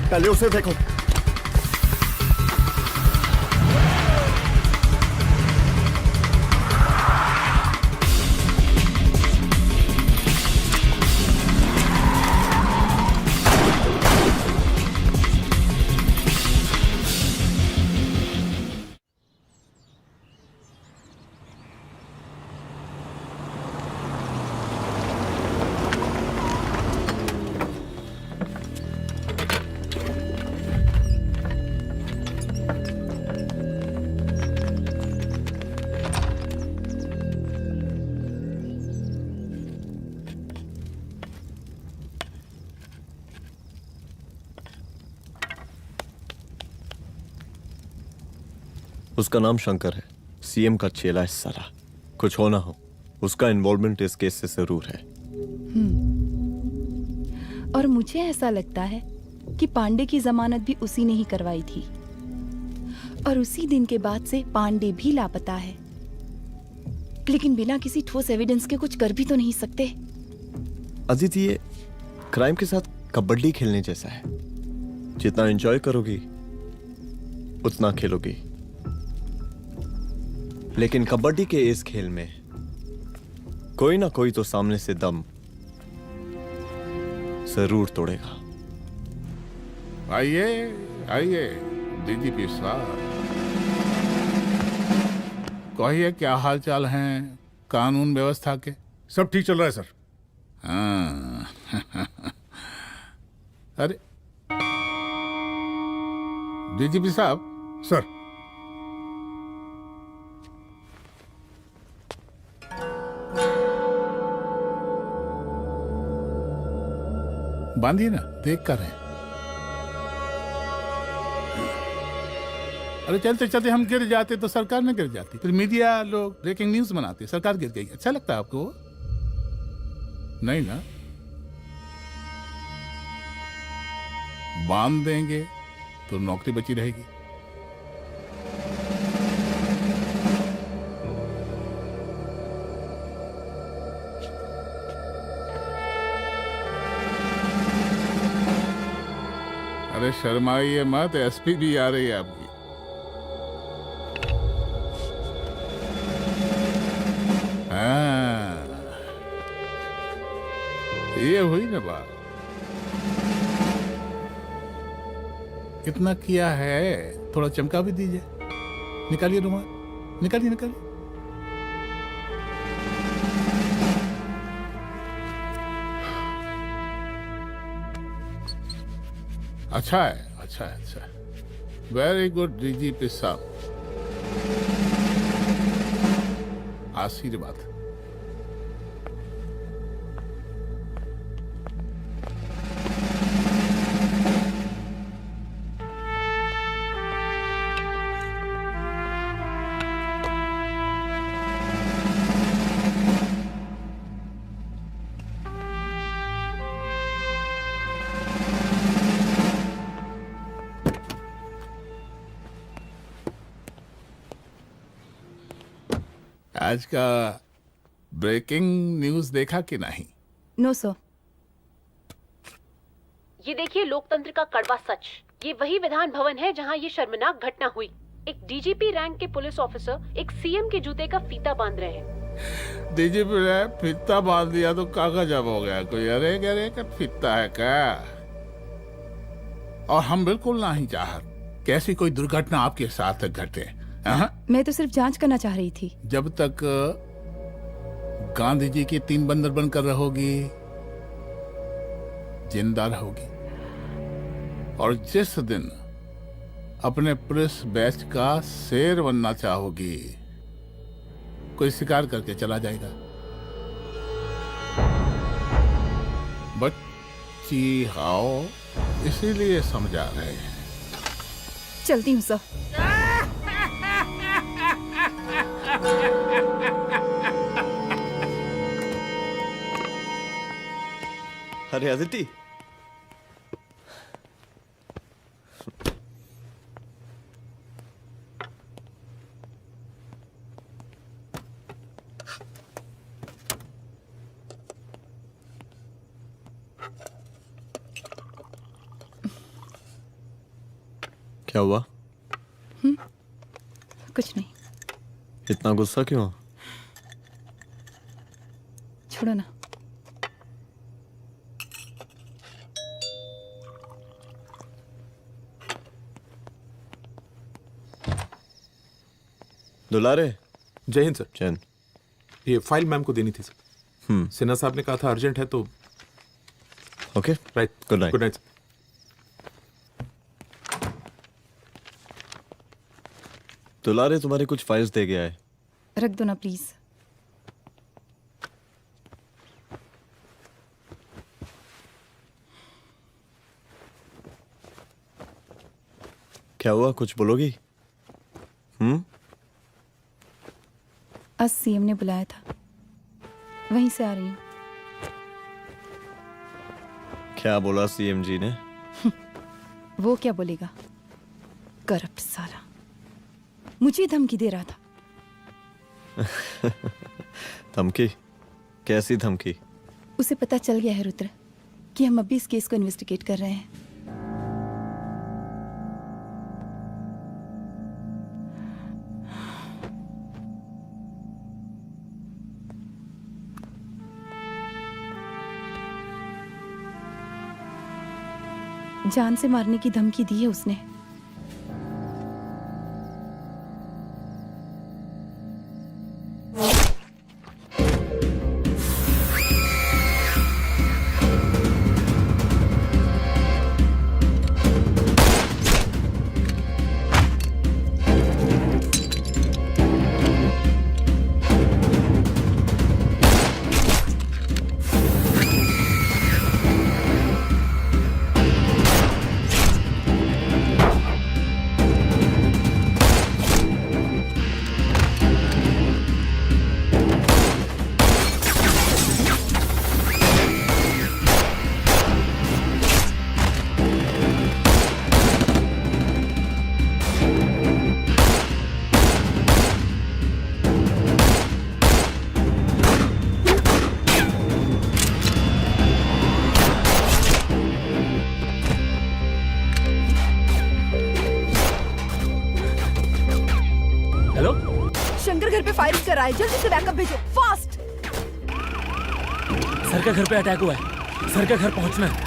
पहले उसे देखो। उसका नाम शंकर है, सीएम का चेला है साला। कुछ हो ना हो, उसका इन्वॉल्वमेंट इस केस से जरूर है। और मुझे ऐसा लगता है कि पांडे की जमानत भी उसी ने ही करवाई थी, और उसी दिन के बाद से पांडे भी लापता है। लेकिन बिना किसी ठोस एविडेंस के कुछ कर भी तो नहीं सकते। अदिति, ये क्राइम के साथ कबड्डी खेलने जैसा है। जितना एंजॉय करोगी उतना खेलोगी, लेकिन कबड्डी के इस खेल में कोई ना कोई तो सामने से दम जरूर तोड़ेगा। आइए आइए डीजीपी साहब, कहिए क्या हाल चाल हैं कानून व्यवस्था के? सब ठीक चल रहा है सर। हाँ अरे डीजीपी साहब। सर, बांधिए ना, देख कर हैं। अरे चलते चलते हम गिर जाते तो सरकार न गिर जाती, फिर मीडिया लोग ब्रेकिंग न्यूज बनाते, सरकार गिर गई। अच्छा लगता है आपको? नहीं ना? बांध देंगे तो नौकरी बची रहेगी। अरे शर्माइए मत, एसपी भी आ रही है आपकी। हाँ, ये हुई ना बात। कितना किया है, थोड़ा चमका भी दीजिए। निकालिए रुमाल, निकालिए निकालिए। अच्छा है, अच्छा है, अच्छा है। वेरी गुड डीजीपी साहब, आशीर्वाद। आज का ब्रेकिंग न्यूज देखा कि नहीं? No sir. ये देखिए लोकतंत्र का कड़वा सच। ये वही विधान भवन है जहां ये शर्मनाक घटना हुई। एक डीजीपी रैंक के पुलिस ऑफिसर एक सीएम के जूते का फीता बांध रहे हैं। डीजीपी ने फीता बांध दिया तो कागज अब हो गया कोई? अरे गरे का फीता है क्या? और हम बिल्कुल नहीं चाहते कि ऐसी कोई दुर्घटना आपके साथ घटे। मैं तो सिर्फ जांच करना चाह रही थी। जब तक गांधी जी की 3 बंदर बनकर रहोगी, जिंदा रहोगी। और जिस दिन अपने पुलिस बैच का शेर बनना चाहोगी, कोई शिकार करके चला जाएगा। बच्ची हाओ, इसीलिए समझा रहे हैं। चलती हूँ सर। अरे अदिति, क्या हुआ? कुछ नहीं। इतना गुस्सा क्यों? छोड़ो ना। दुलारे। जय हिंद सर। जय हिंद। ये फाइल मैम को देनी थी सर। सिन्हा साहब ने कहा था अर्जेंट है तो। Okay right. Good night. Good night. दुलारे तुम्हारी कुछ फाइल्स दे गया है। रख दो ना प्लीज। क्या हुआ, कुछ बोलोगी? आज सीएम ने बुलाया था, वहीं से आ रही हूँ। क्या बोला सीएम जी ने? वो क्या बोलेगा, करप्ट साला, मुझे धमकी दे रहा था। धमकी? कैसी धमकी? उसे पता चल गया है रुद्र कि हम अभी इस केस को इन्वेस्टिगेट कर रहे हैं। जान से मारने की धमकी दी है उसने। शंकर घर पे फायरिंग कर रहा है, जल्दी से बैकअप भेजो, फास्ट। सर का घर पे अटैक हुआ है, सर का घर पहुंचना है।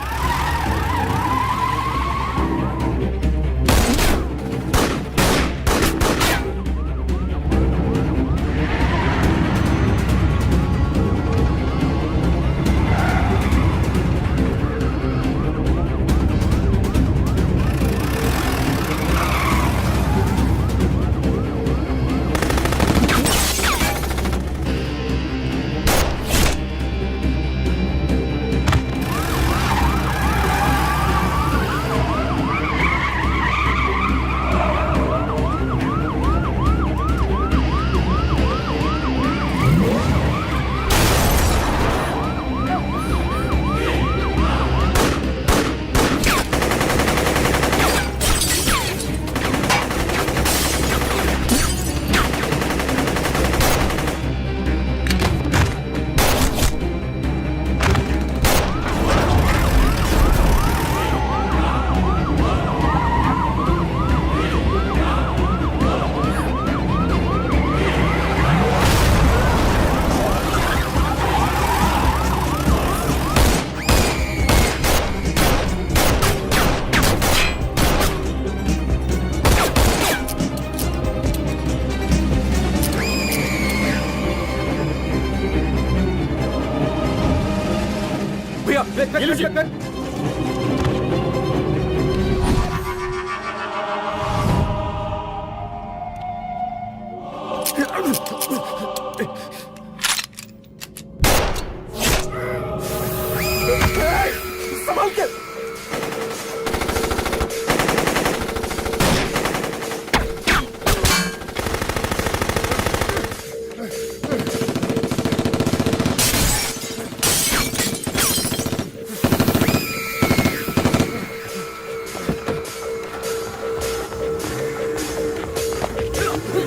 संभाल के।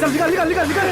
चल निकाल निकाल निकाल निकाल।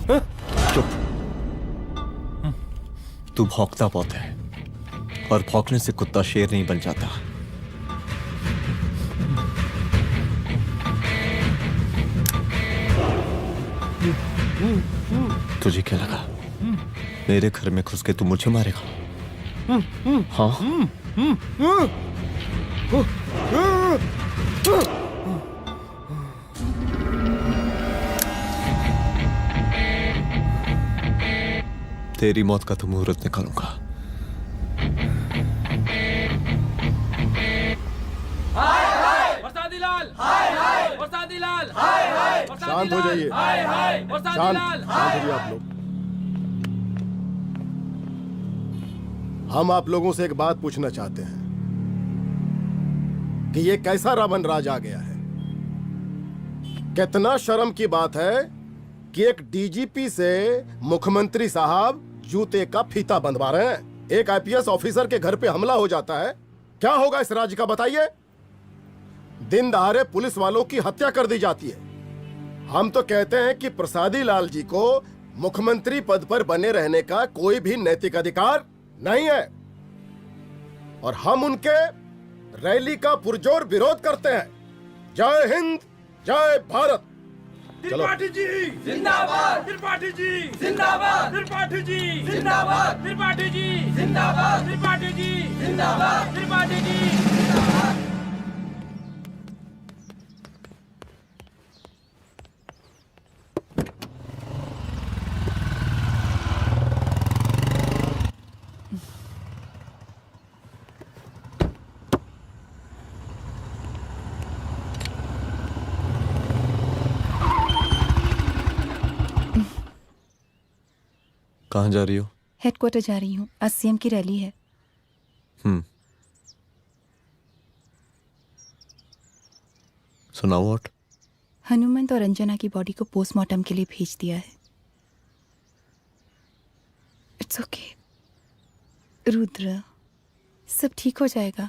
चुप। तू भौंकता बहुत है, और भौंकने से कुत्ता शेर नहीं बन जाता। तुझे क्या लगा मेरे घर में घुस के तू मुझे मारेगा? हाँ? तेरी मौत का तो मुहूर्त निकालूंगा। शांत हो जाइए, शांत हो जाइए आप लोग। हम आप लोगों से एक बात पूछना चाहते हैं कि ये कैसा रावण राज आ गया है। कितना शर्म की बात है कि एक डीजीपी से मुख्यमंत्री साहब जूते का फीता बंधवा रहे हैं। एक आईपीएस ऑफिसर के घर पे हमला हो जाता है, क्या होगा इस राज्य का बताइए? दिन दहाड़े पुलिस वालों की हत्या कर दी जाती है। हम तो कहते हैं कि प्रसादी लाल जी को मुख्यमंत्री पद पर बने रहने का कोई भी नैतिक अधिकार नहीं है, और हम उनके रैली का पुरजोर विरोध करते हैं। जय हिंद, जय भारत। त्रिपाठी जी जिंदाबाद, त्रिपाठी जी जिंदाबाद, त्रिपाठी जी जिंदाबाद, त्रिपाठी जी जिंदाबाद, त्रिपाठी जी जिंदाबाद, त्रिपाठी जी जिंदाबाद। कहाँ जा रही हो? हेडक्वार्टर जा रही हूँ, आज सीएम की रैली है। सुनाओ व्हाट? हनुमंत और अंजना की बॉडी को पोस्टमार्टम के लिए भेज दिया है। इट्स ओके रुद्र, सब ठीक हो जाएगा।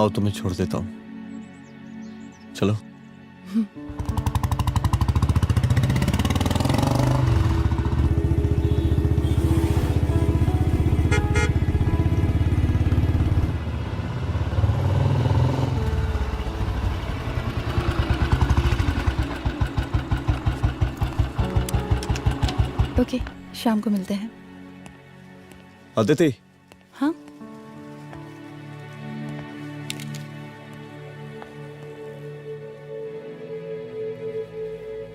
आओ तुम्हें छोड़ देता हूँ, चलो। ओके, शाम को मिलते हैं। अदिति। हाँ?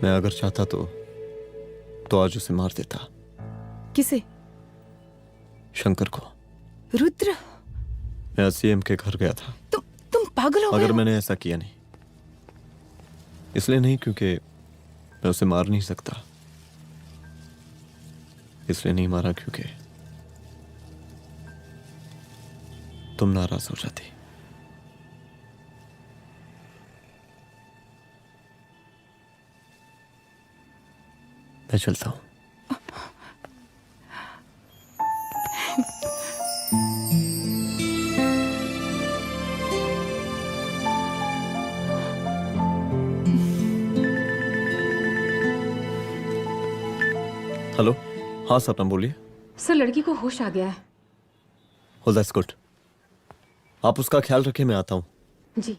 मैं अगर चाहता तो आज उसे मार देता। किसे? शंकर को। रुद्र, मैं सीएम के घर गया था। तुम पागल हो गए मगर हो? मैंने ऐसा किया नहीं, इसलिए नहीं क्योंकि मैं उसे मार नहीं सकता, इसलिए नहीं मारा क्योंकि तुम नाराज हो जाती। मैं चलता हूं। हेलो, हाँ सपना बोलिए। सर, लड़की को होश आ गया है। Oh, that's good. आप उसका ख्याल रखें, मैं आता हूं। जी।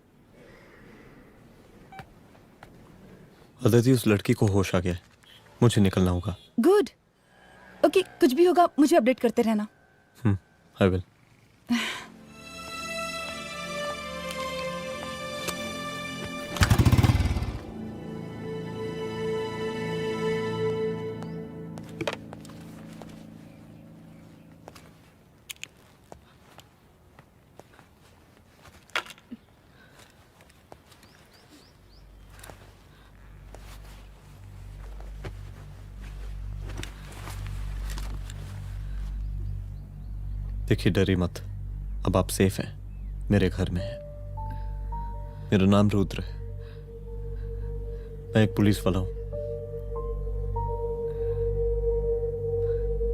अदिति, उस लड़की को होश आ गया है, मुझे निकलना होगा। गुड। ओके, कुछ भी होगा मुझे अपडेट करते रहना। I will. देखिए, डरिए मत, अब आप सेफ हैं, मेरे घर में हैं। मेरा नाम रुद्र है, मैं एक पुलिस वाला हूं।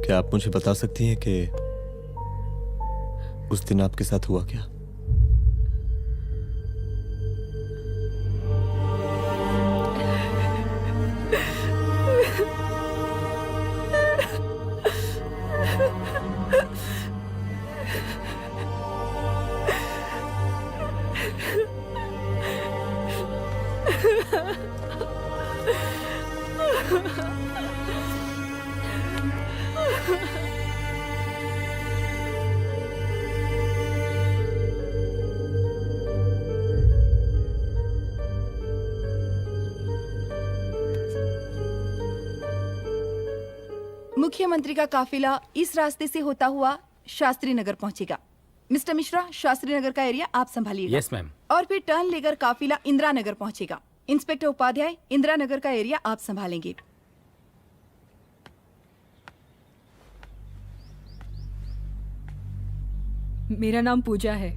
क्या आप मुझे बता सकती हैं कि उस दिन आपके साथ हुआ क्या? मुख्यमंत्री का काफिला इस रास्ते से होता हुआ शास्त्री नगर पहुंचेगा। मिस्टर मिश्रा, शास्त्री नगर का एरिया आप संभालिएगा। Yes ma'am. और फिर टर्न लेकर काफिला इंदिरा नगर पहुंचेगा। इंस्पेक्टर उपाध्याय, इंदिरा नगर का एरिया आप संभालेंगे। मेरा नाम पूजा है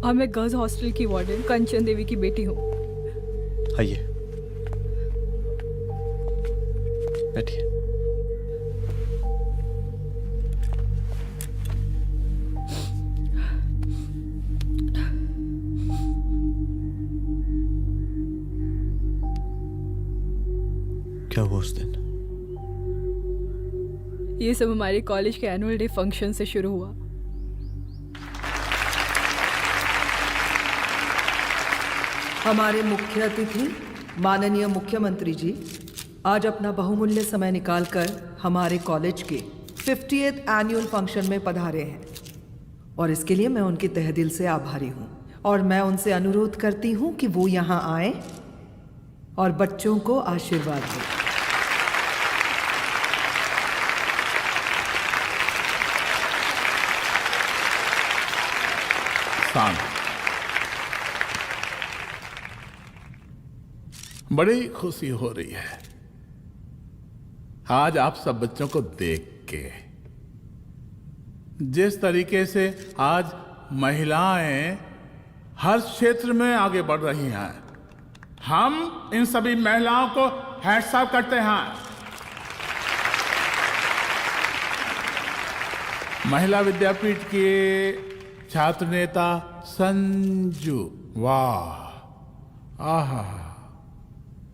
और मैं गर्ल्स हॉस्टल की वार्डन कंचन देवी की बेटी हूँ। आइए, बैठिए। क्या हुआ उस दिन? ये सब हमारे कॉलेज के एनुअल डे फंक्शन से शुरू हुआ। हमारे मुख्य अतिथि माननीय मुख्यमंत्री जी आज अपना बहुमूल्य समय निकालकर हमारे कॉलेज के 50th एनुअल फंक्शन में पधारे हैं और इसके लिए मैं उनके तहे दिल से आभारी हूँ और मैं उनसे अनुरोध करती हूँ कि वो यहाँ आए और बच्चों को आशीर्वाद दें। बड़ी खुशी हो रही है आज आप सब बच्चों को देख के। जिस तरीके से आज महिलाएं हर क्षेत्र में आगे बढ़ रही हैं, हम इन सभी महिलाओं को हैट्स ऑफ करते हैं। महिला विद्यापीठ के छात्र नेता संजू, वाह, आहा,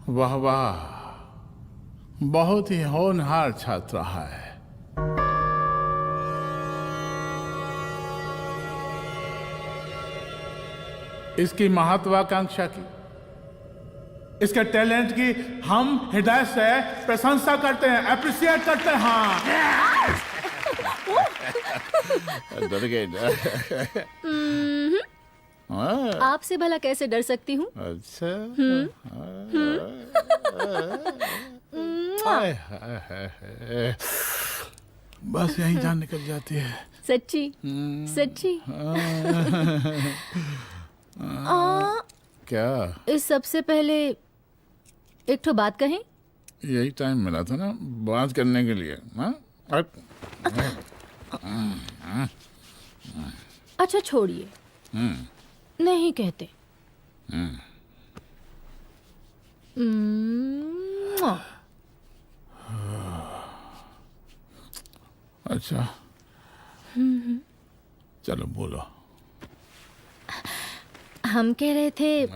वाह वाह, बहुत ही होनहार छात्र है। इसकी महत्वाकांक्षा की, इसके टैलेंट की हम हृदय से प्रशंसा करते हैं, अप्रिशिएट करते हैं। डर गए ना? आपसे भला कैसे डर सकती हूँ? अच्छा। बस यहीं जान निकल जाती है। सच्ची सच्ची। क्या? इस सबसे पहले एक ठो बात कहें? यही टाइम मिला था ना बात करने के लिए। अच्छा छोड़िए, नहीं कहते। अच्छा चलो बोलो। हम कह रहे थे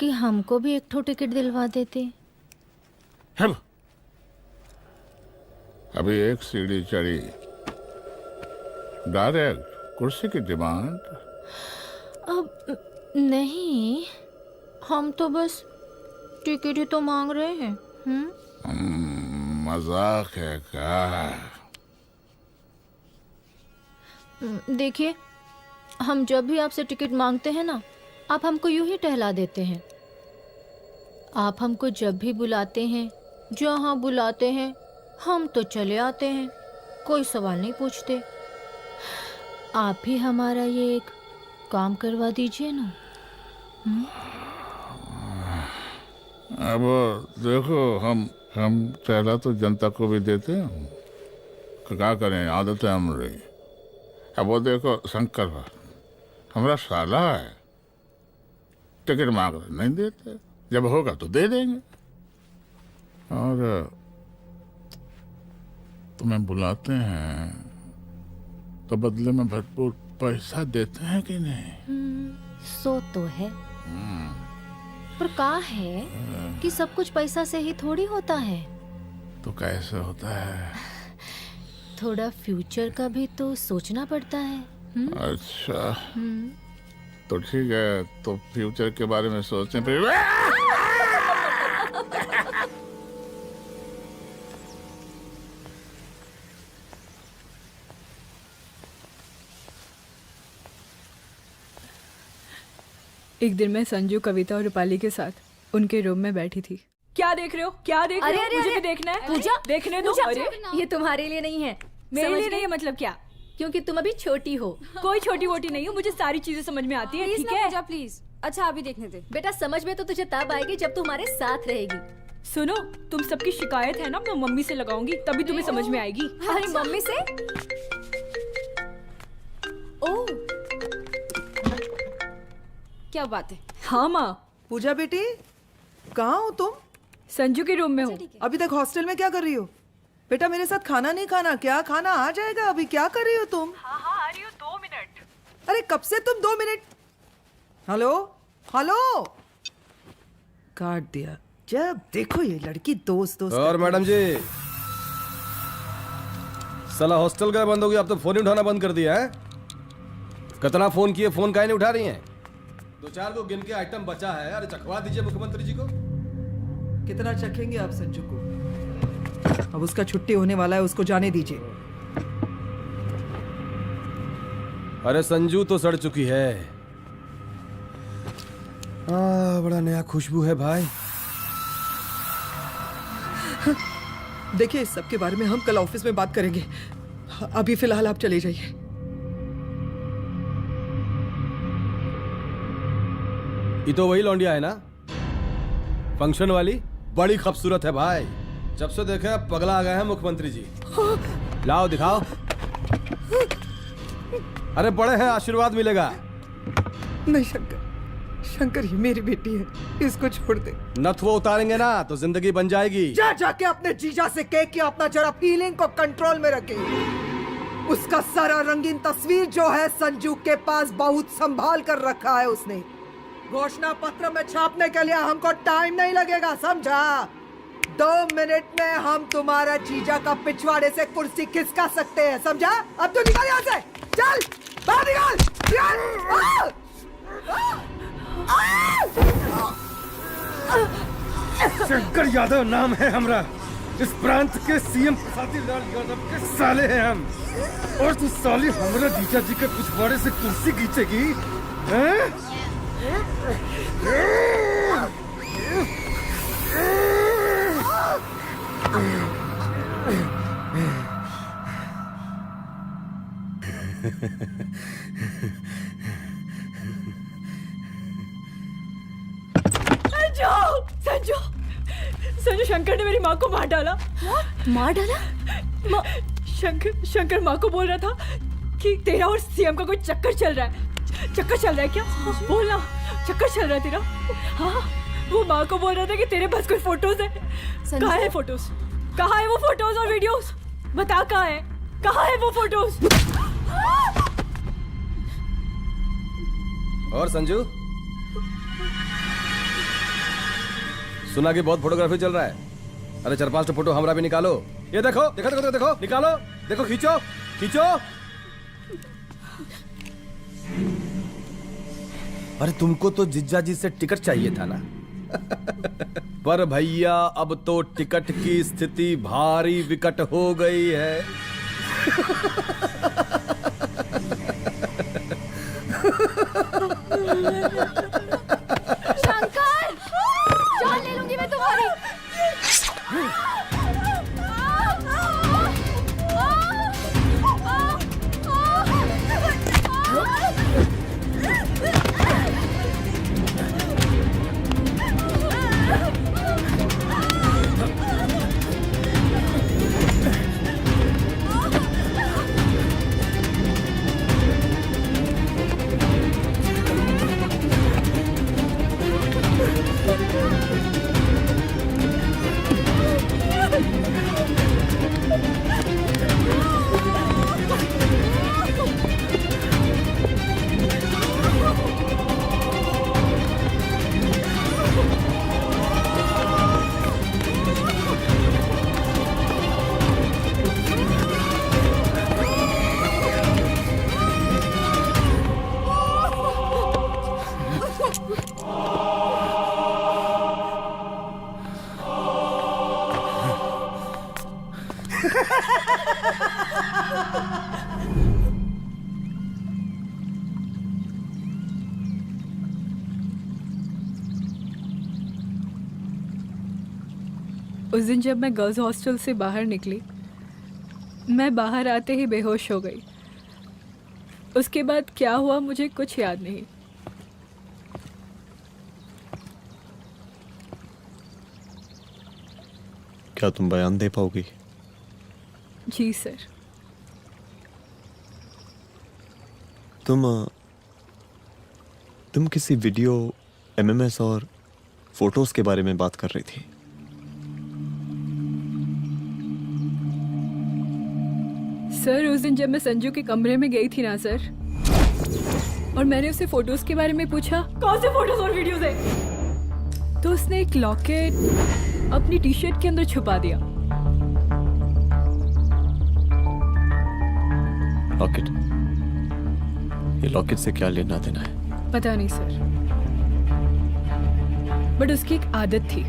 कि हमको भी एक ठो टिकट दिलवा देते। अभी एक सीढ़ी चढ़ी, डायरेक्ट कुर्सी की डिमांड? अब नहीं, हम तो बस टिकट ही तो मांग रहे हैं। मजाक है क्या? देखिए, हम जब भी आपसे टिकट मांगते हैं ना, आप हमको यूं ही टहला देते हैं। आप हमको जब भी बुलाते हैं, जहाँ बुलाते हैं, हम तो चले आते हैं, कोई सवाल नहीं पूछते। आप भी हमारा ये एक काम करवा दीजिए ना। अब देखो, हम टहला तो जनता को भी देते हैं, क्या करें, आदत है हमारी। अब वो देखो शंकर हमारा साला है, टिकट मांग रहे नहीं देते, जब होगा तो दे देंगे। और तुम्हें बुलाते हैं तो बदले में भरपूर पैसा देते हैं कि नहीं? सो तो है, पर का है कि सब कुछ पैसा से ही थोड़ी होता है। तो कैसे होता है? थोड़ा फ्यूचर का भी तो सोचना पड़ता है। अच्छा तो ठीक है, तो फ्यूचर के बारे में सोचते फिर। एक दिन मैं संजू, कविता और रूपाली के साथ उनके रूम में बैठी थी। क्या देख रहे हो? क्या देख रहे हो? मुझे भी देखना है। पूजा, देखने दो। अरे ये तुम्हारे लिए नहीं है। मेरे लिए नहीं है मतलब क्या? क्योंकि तुम अभी छोटी हो। कोई छोटी वोटी नहीं हूँ, मुझे सारी चीजें समझ में आती है। ठीक है पूजा प्लीज। अच्छा अभी देखने दे। बेटा समझ में तो तुझे तब आएगी जब तू हमारे साथ रहेगी। सुनो, तुम सबकी शिकायत है ना, मैं मम्मी से लगाऊंगी, तभी तुम्हें समझ में आएगी। अरे मम्मी से? ओह क्या बात है। हाँ माँ। पूजा बेटी, कहाँ हो तुम? संजू के रूम में हूँ। अभी तक हॉस्टल में क्या कर रही हो? बेटा मेरे साथ खाना नहीं खाना क्या? खाना आ जाएगा, अभी क्या कर रही हो तुम? हाँ हाँ आ रही हूँ, 2 मिनट। अरे कब से तुम 2 मिनट? हेलो हेलो, काट दिया। जब देखो ये लड़की दोस्त दोस्त। और मैडम जी, साला हॉस्टल का बंद हो गया, अब तो फोन ही उठाना बंद कर दिया है। कितना फोन किए, फोन काहे नहीं उठा रही हैं? 2-4 को गिन के आइटम बचा है, अरे चखवा दीजिए मुख्यमंत्री जी को। कितना चखेंगे आप संजू को? अब उसका छुट्टी होने वाला है, उसको जाने दीजिए। अरे संजू तो सड़ चुकी है। बड़ा नया खुशबू है भाई। देखिए इस सब के बारे में हम कल ऑफिस में बात करेंगे, अभी फिलहाल आप चले जाइए। ये तो वही लौंडिया है ना, फंक्शन वाली? बड़ी खूबसूरत है भाई, जब से देखे अब पगला आ गए हैं मुख्यमंत्री जी। लाओ दिखाओ। अरे बड़े हैं, आशीर्वाद मिलेगा। नहीं शंकर, शंकर ये मेरी बेटी है, इसको छोड़ दे। नथ वो उतारेंगे ना तो जिंदगी बन जाएगी। जा जाके अपने जीजा से कह के अपना जरा फीलिंग को कंट्रोल में रखे। उसका सारा रंगीन तस्वीर जो है संजू के पास बहुत संभाल कर रखा है उसने। घोषणा पत्र में छापने के लिए हमको टाइम नहीं लगेगा, समझा? 2 मिनट में हम तुम्हारा जीजा का पिछवाड़े से कुर्सी खिसका सकते हैं, समझा? अब तो निकल यहाँ से, चल बाहर निकल। शंकर यादव नाम है हमरा, इस प्रांत के सीएम प्रसादी लाल यादव के साले हैं हम, और तू साली हमरा जीजा जी के पिछवाड़े से कुर्सी खींचेगी? संजू, संजू शंकर ने मेरी माँ को मार डाला। मार डाला? शंकर माँ को बोल रहा था कि तेरा और सीएम का कोई चक्कर चल रहा है। चक्कर चल रहा है क्या? बोलना, चक्कर चल रहा है तेरा? हाँ, वो माँ को बोल रहा था कि तेरे पास कोई फोटोज है। कहाँ है फोटोज? कहाँ है वो फोटोज और वीडियोस? बता कहाँ है? कहाँ है वो फोटोज? और संजू, सुना कि बहुत फोटोग्राफी चल रहा है। अरे 4-5 फोटो हमरा भी निकालो। ये देखो देखो देखो देखो, निकालो, देखो, खींचो खींचो। अरे तुमको तो जिज्जा जी से टिकट चाहिए था ना। पर भैया अब तो टिकट की स्थिति भारी विकट हो गई है। शंकर, जान ले लूंगी मैं तुम्हारी। उस दिन जब मैं गर्ल्स हॉस्टल से बाहर निकली, मैं बाहर आते ही बेहोश हो गई। उसके बाद क्या हुआ मुझे कुछ याद नहीं। क्या तुम बयान दे पाओगी? जी सर। तुम किसी वीडियो, एमएमएस और फोटोज के बारे में बात कर रही थी। सर उस दिन जब मैं संजू के कमरे में गई थी ना सर, और मैंने उसे फोटोज के बारे में पूछा कौन से फोटोज और वीडियोज है, तो उसने एक लॉकेट अपनी टी शर्ट के अंदर छुपा दिया। लॉकेट? ये लॉकेट से क्या लेना देना है? पता नहीं सर, बट उसकी एक आदत थी,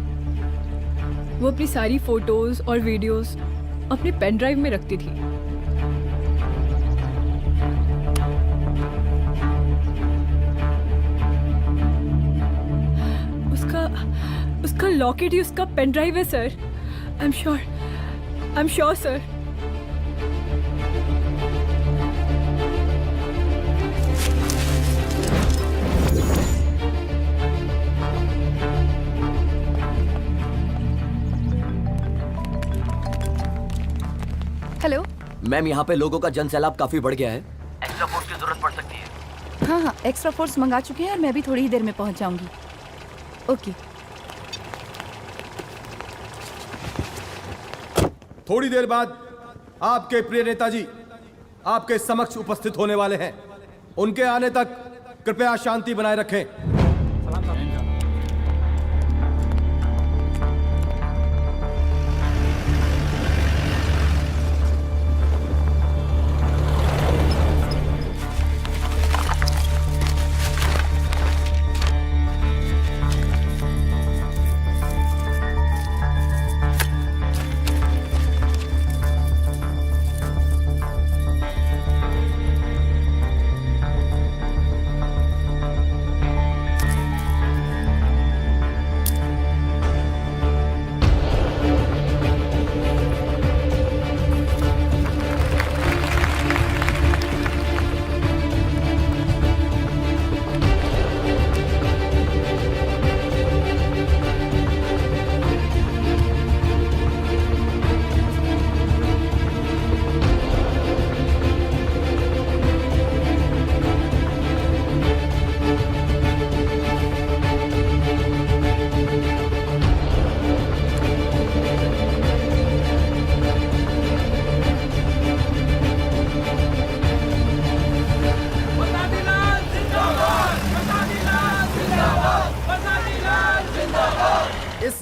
वो अपनी सारी फोटोज और वीडियोस अपने पेन ड्राइव में रखती थी। उसका लॉकेट ही उसका पेन ड्राइव है sir. I am sure sir. Hello ma'am, यहाँ पे लोगों का जन सैलाब काफी बढ़ गया है। एक्स्ट्रा फोर्स की जरूरत पड़ सकती है। हाँ, एक्स्ट्रा फोर्स मंगा चुके हैं और मैं भी थोड़ी ही देर में पहुंच जाऊंगी। ओके। थोड़ी देर बाद आपके प्रिय नेताजी आपके समक्ष उपस्थित होने वाले हैं। उनके आने तक कृपया शांति बनाए रखें।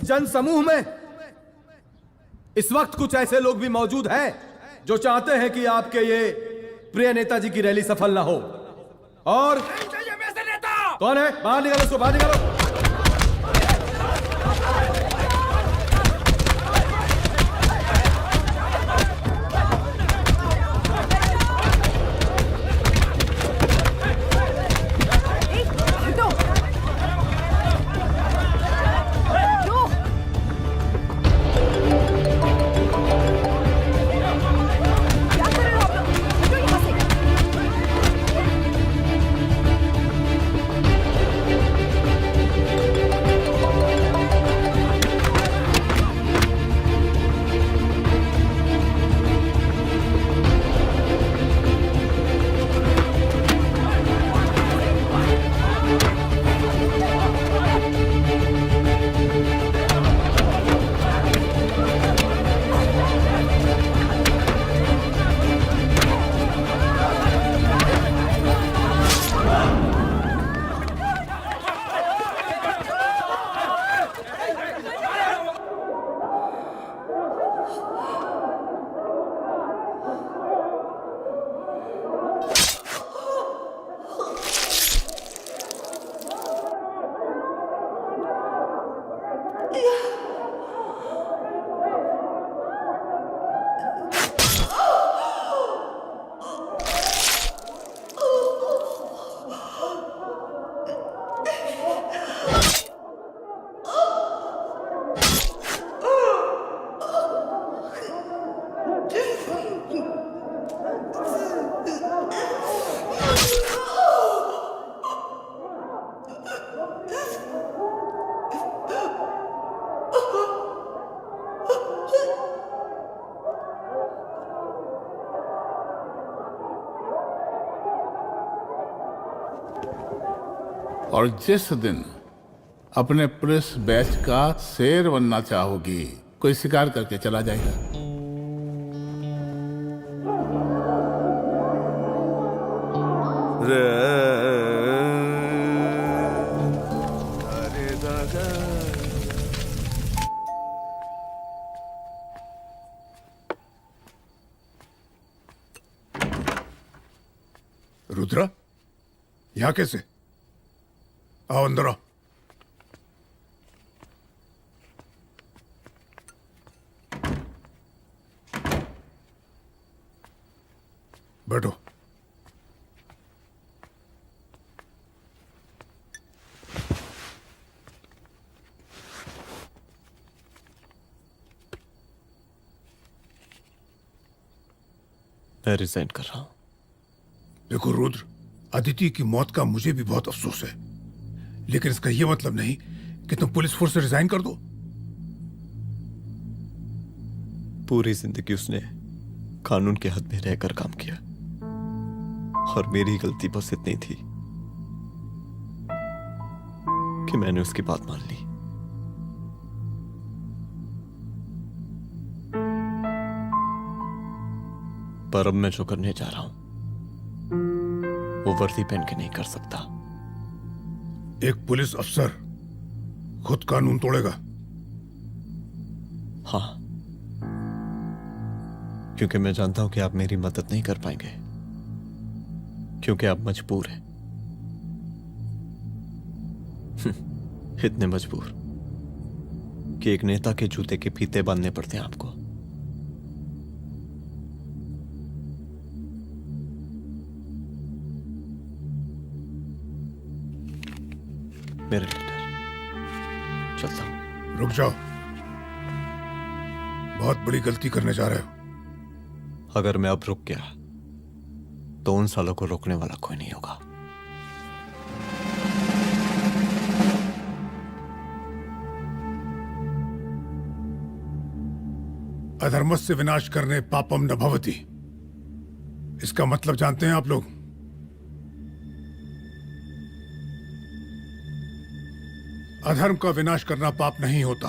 जन समूह में इस वक्त कुछ ऐसे लोग भी मौजूद हैं जो चाहते हैं कि आपके ये प्रिय नेताजी की रैली सफल ना हो। और कौन है? बाहर निकालो उसको, बाहर निकालो। और जिस दिन अपने पुलिस बैच का शेर बनना चाहोगी, कोई शिकार करके चला जाएगा। रुद्रा, यहाँ कैसे? आओ अंदर आओ। बैठो। मैं रिजाइन कर रहा हूं। देखो रुद्र, अदिति की मौत का मुझे भी बहुत अफसोस है, लेकिन इसका यह मतलब नहीं कि तुम पुलिस फोर्स से रिजाइन कर दो। पूरी जिंदगी उसने कानून के हद में रहकर काम किया और मेरी गलती बस इतनी थी कि मैंने उसकी बात मान ली। पर अब मैं जो करने जा रहा हूं वो वर्दी पहन के नहीं कर सकता। एक पुलिस अफसर खुद कानून तोड़ेगा? हाँ, क्योंकि मैं जानता हूं कि आप मेरी मदद नहीं कर पाएंगे, क्योंकि आप मजबूर हैं। इतने मजबूर कि एक नेता के जूते के फीते बांधने पड़ते हैं आपको। मेरे लीडर, चलता हूं। रुक जाओ, बहुत बड़ी गलती करने जा रहे हो। अगर मैं अब रुक गया तो उन सालों को रोकने वाला कोई नहीं होगा। अधर्मस्य विनाश करने पापम न भवति, इसका मतलब जानते हैं आप लोग? अधर्म का विनाश करना पाप नहीं होता।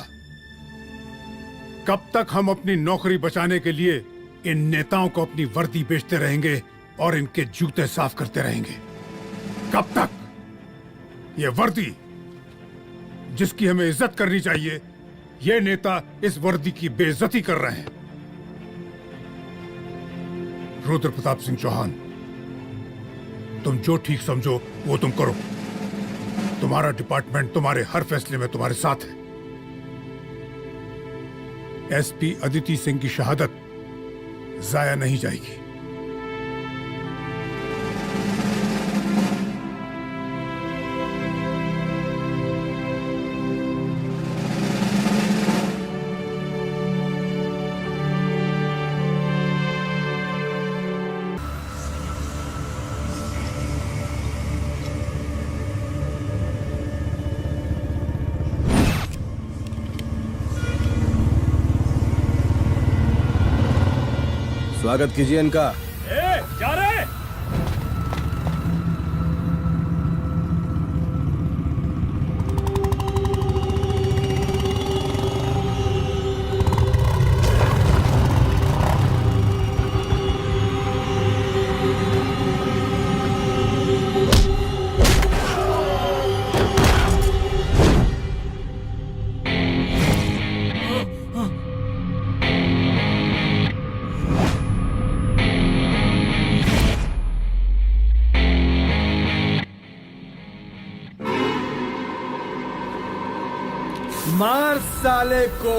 कब तक हम अपनी नौकरी बचाने के लिए इन नेताओं को अपनी वर्दी बेचते रहेंगे और इनके जूते साफ करते रहेंगे? कब तक? ये वर्दी जिसकी हमें इज्जत करनी चाहिए, ये नेता इस वर्दी की बेइज्जती कर रहे हैं। रुद्र प्रताप सिंह चौहान, तुम जो ठीक समझो वो तुम करो। तुम्हारा डिपार्टमेंट तुम्हारे हर फैसले में तुम्हारे साथ है। एसपी अदिति सिंह की शहादत जाया नहीं जाएगी। स्वागत कीजिए इनका। जा रहे। मार साले को।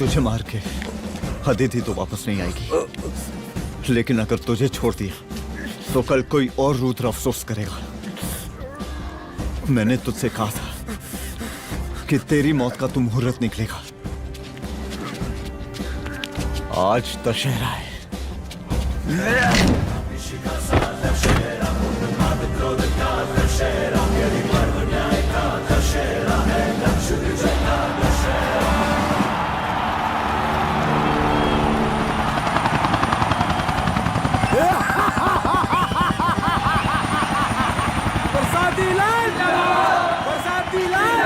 तुझे मार के अदिति तो वापस नहीं आएगी, लेकिन अगर तुझे छोड़ दिया तो कल कोई और रुद्र अफसोस करेगा। मैंने तुझसे कहा था कि तेरी मौत का तू मुहूर्त निकलेगा। आज दशहरा है। बरसाती लाल बरसाती लाल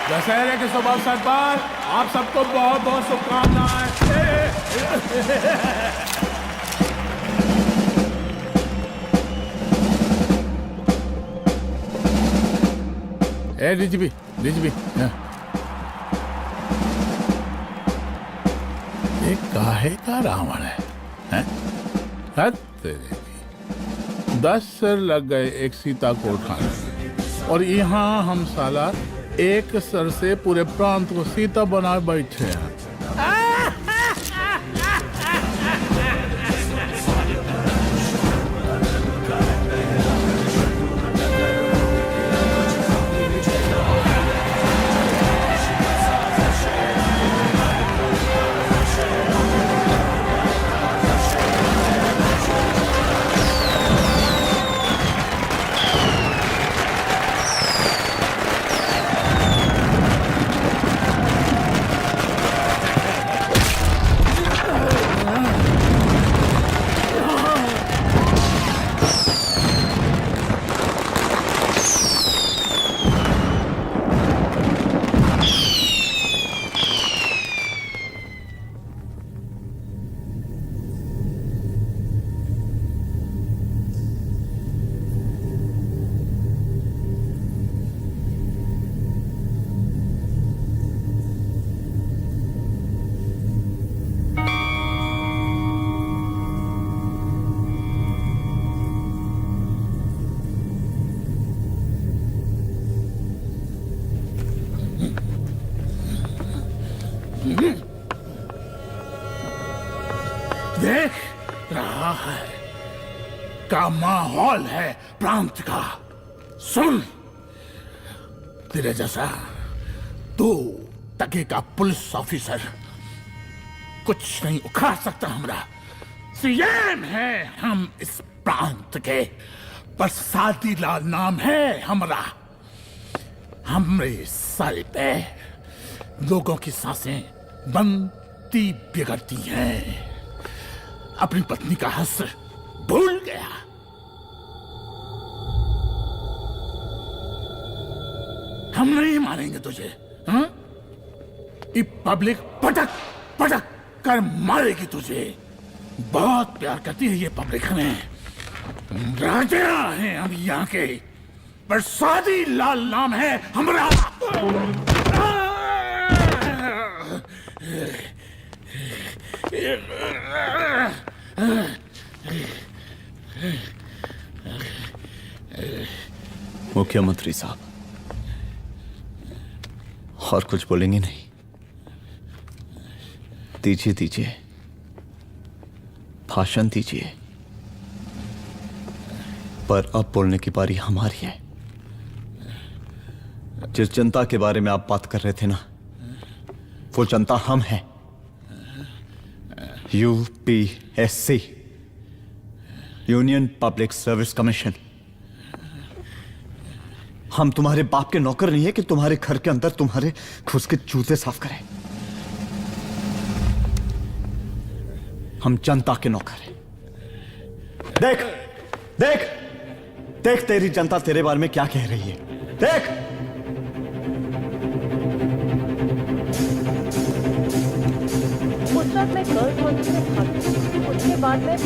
दशहरे के शुभ अवसर पर आप सबको बहुत बहुत शुभकामनाएं। डीजीपी ये काहे का रावण है, हैं? तेरे 10 सिर लग गए एक सीता को उठाने में, और यहाँ हम साला एक सर से पूरे प्रांत को सीता बनाए बैठे हैं। देख रहा है का माहौल है प्रांत का। सुन, तेरे जैसा तू टके का पुलिस ऑफिसर कुछ नहीं उखाड़ सकता। हमरा सीएम है हम इस प्रांत के, बरसाती लाल नाम है हमरा। हमरे सर पे लोगों की सांसें बंद पति बिगड़ती है। अपनी पत्नी का हक भूल गया। हम नहीं मारेंगे तुझे, हाँ? ये पब्लिक पटक पटक कर मारेगी तुझे। बहुत प्यार करती है ये पब्लिक हमें। राजा हैं हम यहाँ के, प्रसादी लाल नाम है हमारा। मुख्यमंत्री साहब, और कुछ बोलेंगे नहीं? दीजिए दीजिए, भाषण दीजिए। पर अब बोलने की बारी हमारी है। जिस जनता के बारे में आप बात कर रहे थे ना, वो जनता हम हैं। UPSC, union public service commission. हम तुम्हारे बाप के नौकर नहीं है कि तुम्हारे घर के अंदर तुम्हारे खुद के जूते साफ करें। हम जनता के नौकर हैं। देख देख देख, तेरी जनता तेरे बारे में क्या कह रही है। देख, उस वक्त मैं गर्ल्स हॉस्टल में भागी, उसके बाद मैं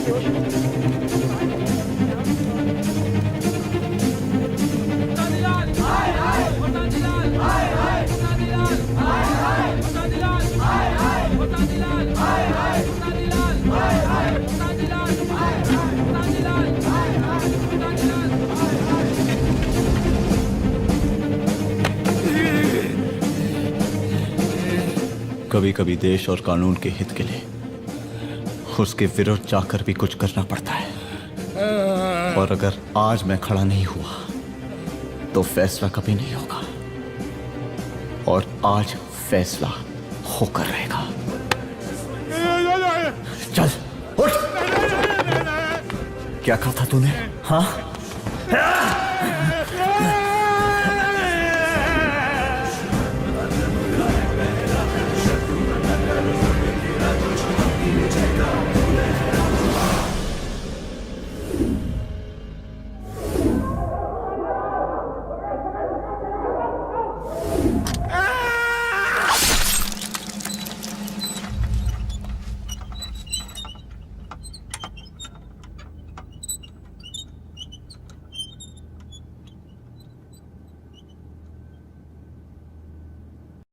कभी कभी देश और कानून के हित के लिए उसके विरुद्ध जाकर भी कुछ करना पड़ता है। और अगर आज मैं खड़ा नहीं हुआ तो फैसला कभी नहीं होगा, और आज फैसला होकर रहेगा। चल उठ। क्या कहा था तूने? हाँ,